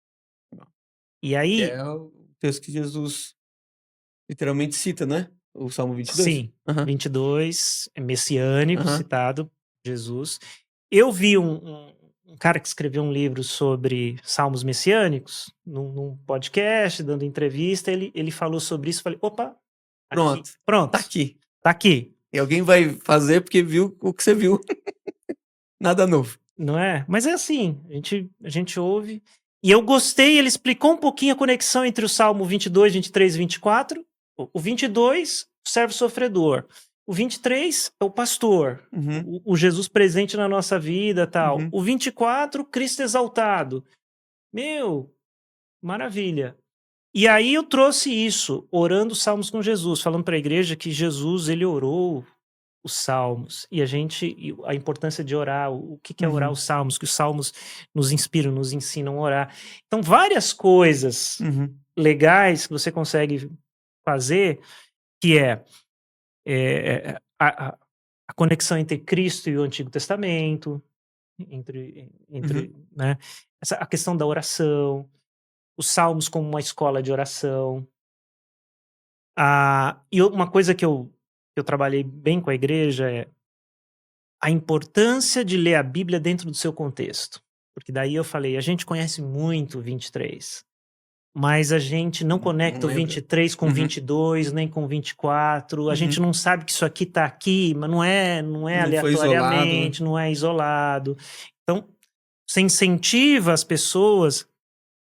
Speaker 2: E
Speaker 1: Que
Speaker 2: aí
Speaker 1: é o texto que Jesus literalmente cita, né? O Salmo 22.
Speaker 2: sim,
Speaker 1: Aham.
Speaker 2: 22 é messiânico,
Speaker 1: Aham.
Speaker 2: citado Jesus. Eu vi um cara que escreveu um livro sobre salmos messiânicos, num podcast, dando entrevista, ele falou sobre isso, falei: "Opa, aqui,
Speaker 1: Pronto. Tá
Speaker 2: pronto,
Speaker 1: aqui.
Speaker 2: tá aqui",
Speaker 1: E alguém vai fazer porque viu o que você viu. Nada novo.
Speaker 2: não é? Mas é assim, a gente ouve, e eu gostei, ele explicou um pouquinho a conexão entre o Salmo 22, 23 e 24. O 22, o servo sofredor. O 23 é o pastor,
Speaker 1: Uhum.
Speaker 2: o Jesus presente na nossa vida, tal.
Speaker 1: Uhum.
Speaker 2: O 24, Cristo exaltado. Meu, maravilha. E aí eu trouxe isso, orando os salmos com Jesus, falando para a igreja que Jesus, ele orou os salmos, e a importância de orar, o que é orar
Speaker 1: Uhum.
Speaker 2: os salmos, que os salmos nos inspiram, nos ensinam a orar. Então, várias coisas
Speaker 1: Uhum.
Speaker 2: legais que você consegue fazer, que a conexão entre Cristo e o Antigo Testamento,
Speaker 1: Uhum.
Speaker 2: né, a questão da oração, os salmos como uma escola de oração. E uma coisa que eu trabalhei bem com a igreja é a importância de ler a Bíblia dentro do seu contexto. Porque daí eu falei, a gente conhece muito o 23, mas a gente não
Speaker 1: Não
Speaker 2: conecta o
Speaker 1: lembra.
Speaker 2: 23 com o
Speaker 1: Uhum.
Speaker 2: 22, nem com o 24. A gente
Speaker 1: Uhum.
Speaker 2: não sabe que isso aqui está aqui, mas não é
Speaker 1: Não foi
Speaker 2: aleatoriamente,
Speaker 1: isolado.
Speaker 2: não é isolado. Então, você incentiva as pessoas,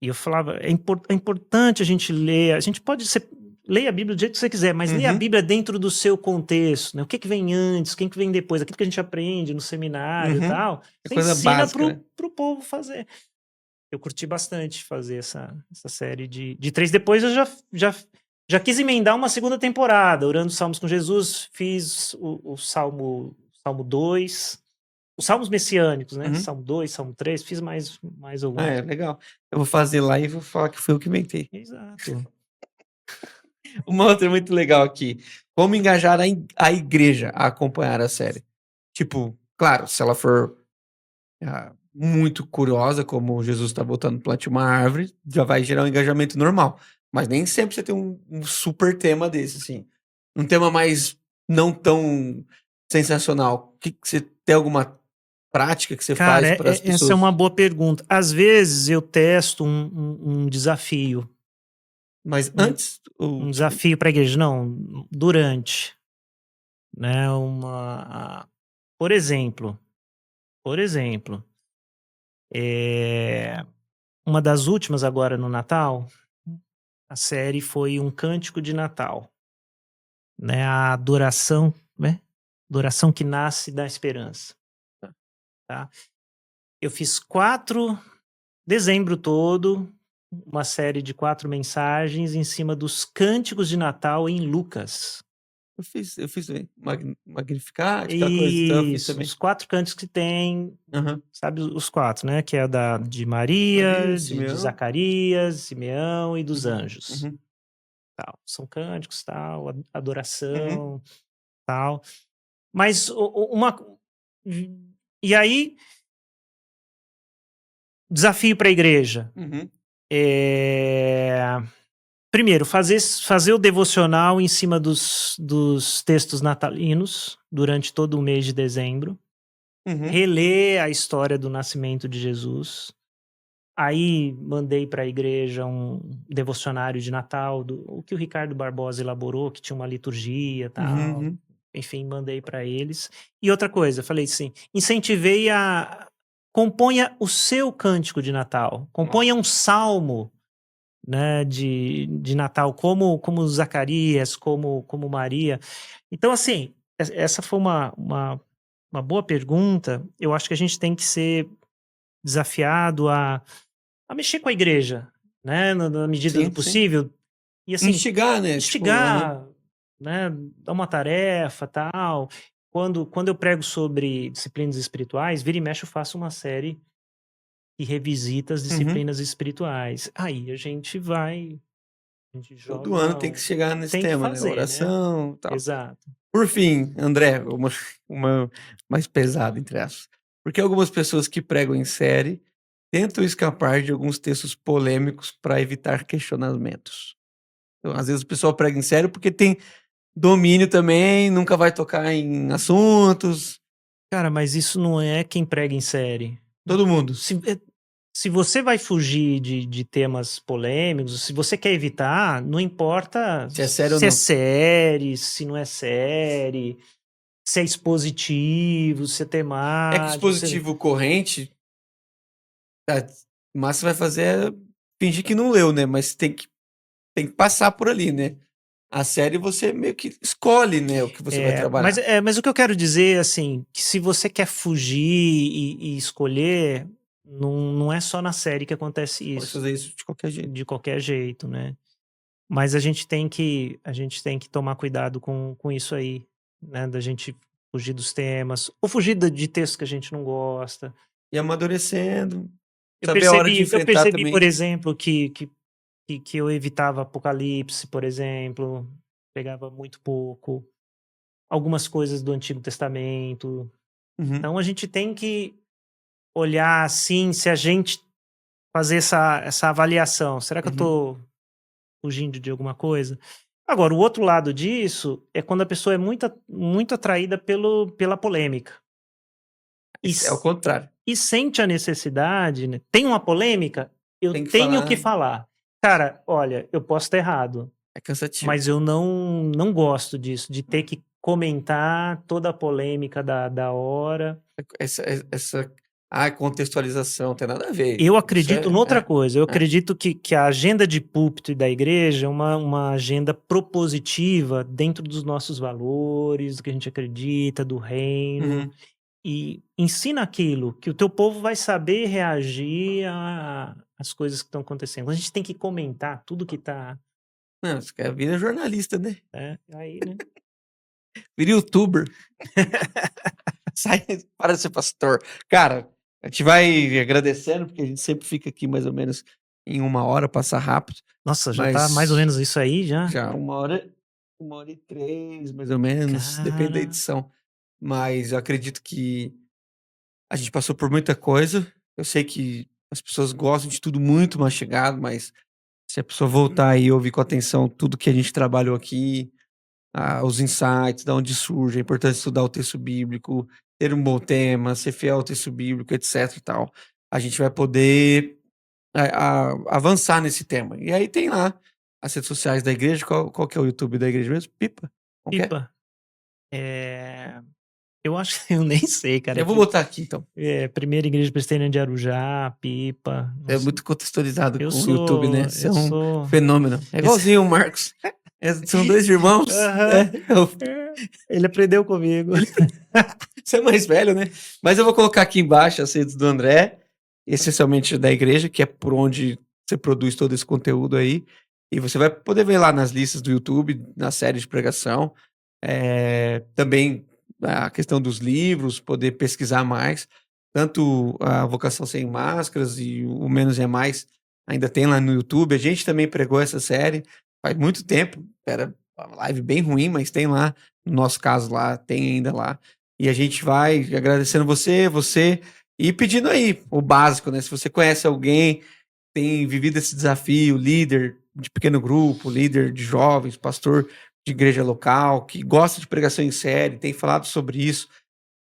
Speaker 2: e eu falava, é importante a gente ler, a gente pode ser, leia a Bíblia do jeito que você quiser, mas leia a
Speaker 1: Uhum.
Speaker 2: Bíblia dentro do seu contexto, né? O que vem antes, o que vem depois, aquilo que a gente aprende no seminário e
Speaker 1: Uhum.
Speaker 2: tal,
Speaker 1: É
Speaker 2: você
Speaker 1: coisa
Speaker 2: ensina
Speaker 1: básica, né?
Speaker 2: pro povo fazer. Eu curti bastante fazer essa série de 3. Depois eu já quis emendar uma segunda temporada, Orando os Salmos com Jesus, fiz o Salmo 2, os Salmos Messiânicos, né?
Speaker 1: Uhum.
Speaker 2: Salmo 2, Salmo 3, fiz mais alguns.
Speaker 1: É, legal. Eu vou fazer lá e vou falar que foi eu que inventei.
Speaker 2: Exato.
Speaker 1: Uma outra muito legal aqui. Como engajar a igreja a acompanhar a série? Tipo, claro, se ela for muito curiosa, como Jesus está voltando plante uma árvore, já vai gerar um engajamento normal. Mas nem sempre você tem um super tema desse, assim. Um tema mais não tão sensacional? Que você tem alguma prática que você faz
Speaker 2: Cara,
Speaker 1: para as
Speaker 2: essa é
Speaker 1: pessoas?
Speaker 2: uma boa pergunta. Às vezes eu testo um desafio.
Speaker 1: Mas
Speaker 2: Um,
Speaker 1: antes, ou
Speaker 2: um
Speaker 1: tipo,
Speaker 2: desafio para a igreja, não, durante, né? Por exemplo, uma das últimas agora no Natal, a série foi um cântico de Natal, né? A adoração, né? Adoração que nasce da esperança, tá? Eu fiz dezembro todo, uma série de 4 mensagens em cima dos cânticos de Natal em Lucas.
Speaker 1: eu fiz também. Magnificat, aquela coisa, então eu fiz
Speaker 2: Isso,
Speaker 1: também.
Speaker 2: os 4 cânticos que tem,
Speaker 1: Aham.
Speaker 2: sabe os 4, né? Que é de
Speaker 1: Maria,
Speaker 2: Maria, de
Speaker 1: Simeão.
Speaker 2: Zacarias, Simeão e dos
Speaker 1: Uhum,
Speaker 2: anjos.
Speaker 1: uhum,
Speaker 2: Tal. São cânticos, tal,
Speaker 1: uhum,
Speaker 2: adoração, tal. Mas uma. E aí, desafio para a igreja.
Speaker 1: uhum,
Speaker 2: É, primeiro, fazer o devocional em cima dos textos natalinos durante todo o mês de dezembro.
Speaker 1: uhum,
Speaker 2: Reler a história do nascimento de Jesus. Aí mandei para a igreja um devocionário de Natal, o que o Ricardo Barbosa elaborou, que tinha uma liturgia e
Speaker 1: uhum,
Speaker 2: tal.
Speaker 1: uhum.
Speaker 2: Enfim, mandei para eles. E outra coisa, falei assim, incentivei componha o seu cântico de Natal, componha um salmo, né, de Natal, como Zacarias, como Maria. Então, assim, essa foi uma boa pergunta. Eu acho que a gente tem que ser desafiado a mexer com a igreja, né, na medida do
Speaker 1: Sim, sim.
Speaker 2: possível. E assim,
Speaker 1: Instigar, né? Tipo, aham.
Speaker 2: instigar, né, dar uma tarefa, tal. Quando eu prego sobre disciplinas espirituais, vira e mexe eu faço uma série que revisita as
Speaker 1: Uhum.
Speaker 2: disciplinas espirituais. Aí a gente
Speaker 1: Todo ano
Speaker 2: joga,
Speaker 1: tem que chegar nesse
Speaker 2: tem que
Speaker 1: tema, né?
Speaker 2: fazer, né?
Speaker 1: Oração e tal.
Speaker 2: Exato.
Speaker 1: Por fim, André, uma mais pesada, entre aspas. Porque algumas pessoas que pregam em série tentam escapar de alguns textos polêmicos para evitar questionamentos. Então, às vezes o pessoal prega em sério porque tem domínio também, nunca vai tocar em assuntos.
Speaker 2: Cara, mas isso não é quem prega em série.
Speaker 1: Todo mundo.
Speaker 2: Se você vai fugir de temas polêmicos, se você quer evitar, não importa
Speaker 1: Se é sério ou
Speaker 2: se é
Speaker 1: não.
Speaker 2: série, se não é série, se é expositivo, se é
Speaker 1: É que o
Speaker 2: temático,
Speaker 1: dispositivo corrente, tá, o máximo que você vai fazer é fingir que não leu, né? Mas tem que passar por ali, né? A série você meio que escolhe, né, o que você vai trabalhar.
Speaker 2: mas o que eu quero dizer, assim, que se você quer fugir e escolher, não é só na série que acontece
Speaker 1: Pode
Speaker 2: isso,
Speaker 1: fazer isso de qualquer jeito.
Speaker 2: de qualquer jeito, né? Mas a gente tem que tomar cuidado com isso aí, né? Da gente fugir dos temas, ou fugir de textos que a gente não gosta.
Speaker 1: E amadurecendo,
Speaker 2: Eu
Speaker 1: saber a hora de
Speaker 2: percebi, eu
Speaker 1: enfrentar
Speaker 2: percebi, por
Speaker 1: também.
Speaker 2: exemplo, que eu evitava Apocalipse, por exemplo, pegava muito pouco, algumas coisas do Antigo Testamento.
Speaker 1: Uhum,
Speaker 2: Então a gente tem que olhar assim, se a gente fazer essa avaliação. Será que eu
Speaker 1: uhum.
Speaker 2: estou fugindo de alguma coisa? Agora, o outro lado disso é quando a pessoa é muito atraída pela polêmica e,
Speaker 1: Esse é o contrário.
Speaker 2: e sente a necessidade, né? Tem uma polêmica, eu
Speaker 1: Tem que
Speaker 2: tenho que
Speaker 1: falar,
Speaker 2: falar. Cara, olha, eu posso estar errado,
Speaker 1: é cansativo.
Speaker 2: mas eu não gosto disso, de ter que comentar toda a polêmica da hora.
Speaker 1: Essa contextualização tem nada a ver.
Speaker 2: Eu
Speaker 1: Isso
Speaker 2: acredito noutra coisa. Eu
Speaker 1: é.
Speaker 2: acredito que a agenda de púlpito e da igreja é uma agenda propositiva dentro dos nossos valores, do que a gente acredita, do reino.
Speaker 1: Uhum.
Speaker 2: E ensina aquilo que o teu povo vai saber reagir às coisas que estão acontecendo. A gente tem que comentar tudo que está,
Speaker 1: Não, você quer vira jornalista, né?
Speaker 2: né? Aí, né?
Speaker 1: Vira youtuber. Sai, para de ser pastor. Cara, a gente vai agradecendo, porque a gente sempre fica aqui mais ou menos em 1 hora, passa rápido.
Speaker 2: Nossa, já tá mais ou
Speaker 1: Mas
Speaker 2: menos isso aí já.
Speaker 1: já 1 hora e 3, mais ou menos, depende da
Speaker 2: Cara,
Speaker 1: edição. Mas eu acredito que a gente passou por muita coisa. Eu sei que as pessoas gostam de tudo muito mastigado, mas se a pessoa voltar aí e ouvir com atenção tudo que a gente trabalhou aqui, os insights, da onde surge, a importância de estudar o texto bíblico, ter um bom tema, ser fiel ao texto bíblico, etc e tal. A gente vai poder avançar nesse tema. E aí tem lá as redes sociais da igreja. Qual que é o YouTube da igreja mesmo? Pipa? Como que é?
Speaker 2: Pipa. Eu acho que eu nem sei, cara.
Speaker 1: Eu vou botar aqui, então.
Speaker 2: Primeira Igreja Presbiteriana de Arujá, Pipa.
Speaker 1: É muito contextualizado
Speaker 2: Eu
Speaker 1: com o YouTube, né?
Speaker 2: sou-
Speaker 1: Você é
Speaker 2: eu
Speaker 1: um
Speaker 2: sou-
Speaker 1: fenômeno. É igualzinho o Marcos. São dois irmãos.
Speaker 2: Aham. Ele aprendeu comigo.
Speaker 1: Você é mais velho, né? Mas eu vou colocar aqui embaixo as redes do André, essencialmente da igreja, que é por onde você produz todo esse conteúdo aí. E você vai poder ver lá nas listas do YouTube, na série de pregação. Também a questão dos livros, poder pesquisar mais. Tanto a Vocação Sem Máscaras e o Menos é Mais ainda tem lá no YouTube. A gente também pregou essa série faz muito tempo. Era uma live bem ruim, mas tem lá. No nosso caso lá, tem ainda lá. E a gente vai agradecendo você, e pedindo aí o básico, né? Se você conhece alguém, tem vivido esse desafio, líder de pequeno grupo, líder de jovens, pastor de igreja local, que gosta de pregação em série, tem falado sobre isso,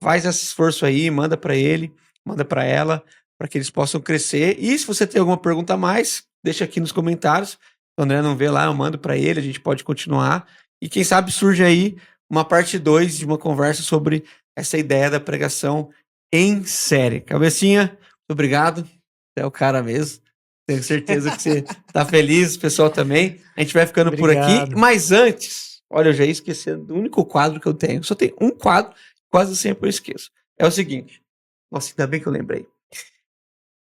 Speaker 1: faz esse esforço aí, manda para ele, manda para ela, para que eles possam crescer. E se você tem alguma pergunta a mais, deixa aqui nos comentários. Se o André não vê lá, eu mando para ele, a gente pode continuar. E quem sabe surge aí uma parte 2 de uma conversa sobre essa ideia da pregação em série. Cabecinha, muito obrigado. Você é o cara mesmo. Tenho certeza que você tá feliz, o pessoal também. A gente vai ficando por aqui.
Speaker 2: Obrigado.
Speaker 1: Mas antes, olha, eu já ia esquecendo do único quadro que eu tenho. Só tem um quadro, quase sempre eu esqueço. É o seguinte. Nossa, ainda bem que eu lembrei.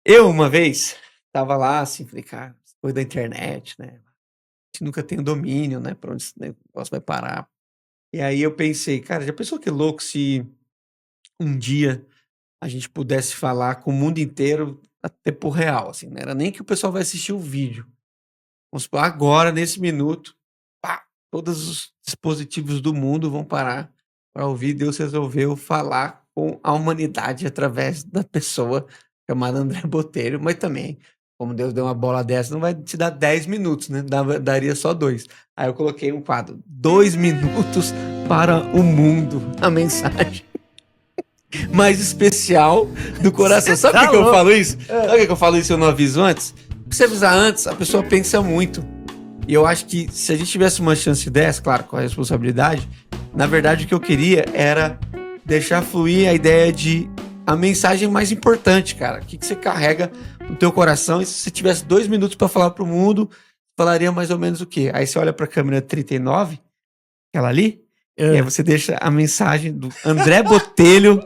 Speaker 1: Eu, uma vez, tava lá, assim, falei, cara, coisa da internet, né? A gente nunca tem o domínio, né? Pra onde esse negócio vai parar. E aí eu pensei, cara, já pensou que louco se um dia a gente pudesse falar com o mundo inteiro a tempo real, assim, não era nem que o pessoal vai assistir o vídeo. Vamos supor, agora, nesse minuto, pá, todos os dispositivos do mundo vão parar para ouvir. Deus resolveu falar com a humanidade através da pessoa chamada André Botelho, mas também, como Deus deu uma bola dessa, não vai te dar 10 minutos, né? Daria só 2. Aí eu coloquei um quadro, 2 minutos para o mundo, a mensagem mais especial do coração. Sabe por que eu falo isso? Sabe por que eu falo isso e eu não aviso antes? Porque se avisar antes, a pessoa pensa muito. E eu acho que se a gente tivesse uma chance dessa, claro, com a responsabilidade, na verdade o que eu queria era deixar fluir a ideia de a mensagem mais importante, cara. O que você carrega no teu coração? E se você tivesse 2 minutos para falar pro mundo, falaria mais ou menos o quê? Aí você olha pra câmera 39, aquela ali, e aí você deixa a mensagem do André Botelho,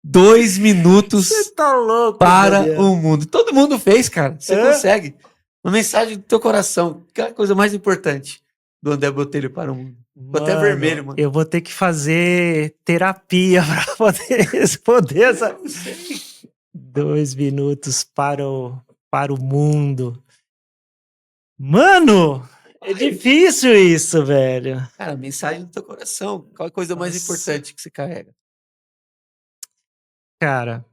Speaker 1: 2 minutos
Speaker 2: tá louco,
Speaker 1: para
Speaker 2: Daniel.
Speaker 1: o mundo. Todo mundo fez, cara. Você consegue. Uma mensagem do teu coração. Que é a coisa mais importante do André Botelho para o mundo. Ficou até vermelho, mano.
Speaker 2: Eu vou ter que fazer terapia para poder responder essa. 2 minutos para o mundo. Mano, é difícil isso, velho.
Speaker 1: Cara, mensagem do teu coração. Qual é a coisa mais importante que você carrega?
Speaker 2: Cara,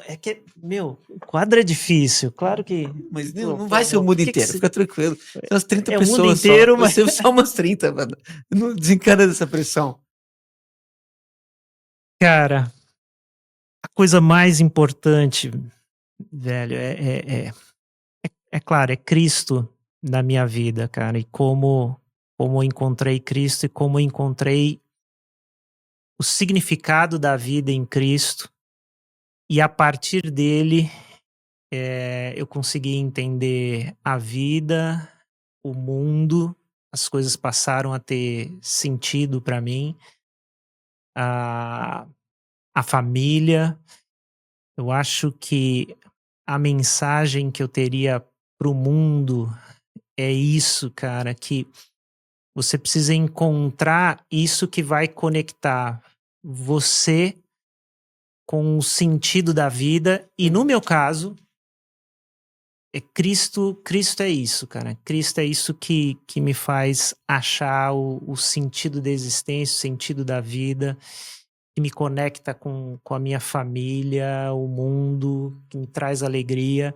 Speaker 2: é que, meu, o quadro é difícil, claro que.
Speaker 1: Mas não vai ser o mundo inteiro, fica tranquilo. Tem umas 30
Speaker 2: É o
Speaker 1: pessoas
Speaker 2: mundo inteiro,
Speaker 1: só.
Speaker 2: mas.
Speaker 1: Você só umas 30, mano. Não desencana dessa pressão.
Speaker 2: Cara, a coisa mais importante, velho, é claro, é Cristo na minha vida, cara, e como eu encontrei Cristo e como eu encontrei o significado da vida em Cristo, e a partir dele eu consegui entender a vida, o mundo, as coisas passaram a ter sentido para mim, a família. Eu acho que a mensagem que eu teria pro mundo é isso, cara, que você precisa encontrar isso que vai conectar você com o sentido da vida. E no meu caso, Cristo é isso, cara. Cristo é isso que me faz achar o sentido da existência, o sentido da vida, que me conecta com a minha família, o mundo, que me traz alegria.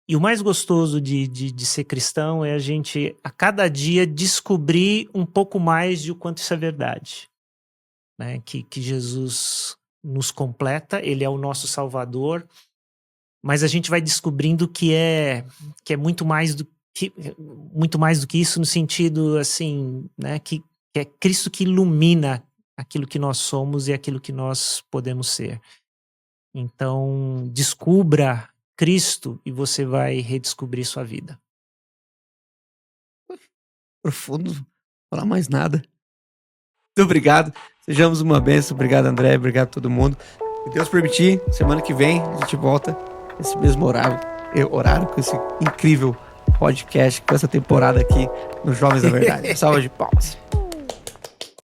Speaker 2: E o mais gostoso de ser cristão é a gente, a cada dia, descobrir um pouco mais de o quanto isso é verdade. Né? Que Jesus nos completa, ele é o nosso Salvador, mas a gente vai descobrindo que é muito mais do que isso, no sentido assim, né? Que é Cristo que ilumina aquilo que nós somos e aquilo que nós podemos ser. Então, descubra Cristo e você vai redescobrir sua vida.
Speaker 1: Profundo, não vou falar mais nada. Muito obrigado. Sejamos uma bênção. Obrigado, André. Obrigado a todo mundo. Se Deus permitir, semana que vem a gente volta nesse mesmo horário com esse incrível podcast, com essa temporada aqui no Jovens da Verdade. Salva de palmas.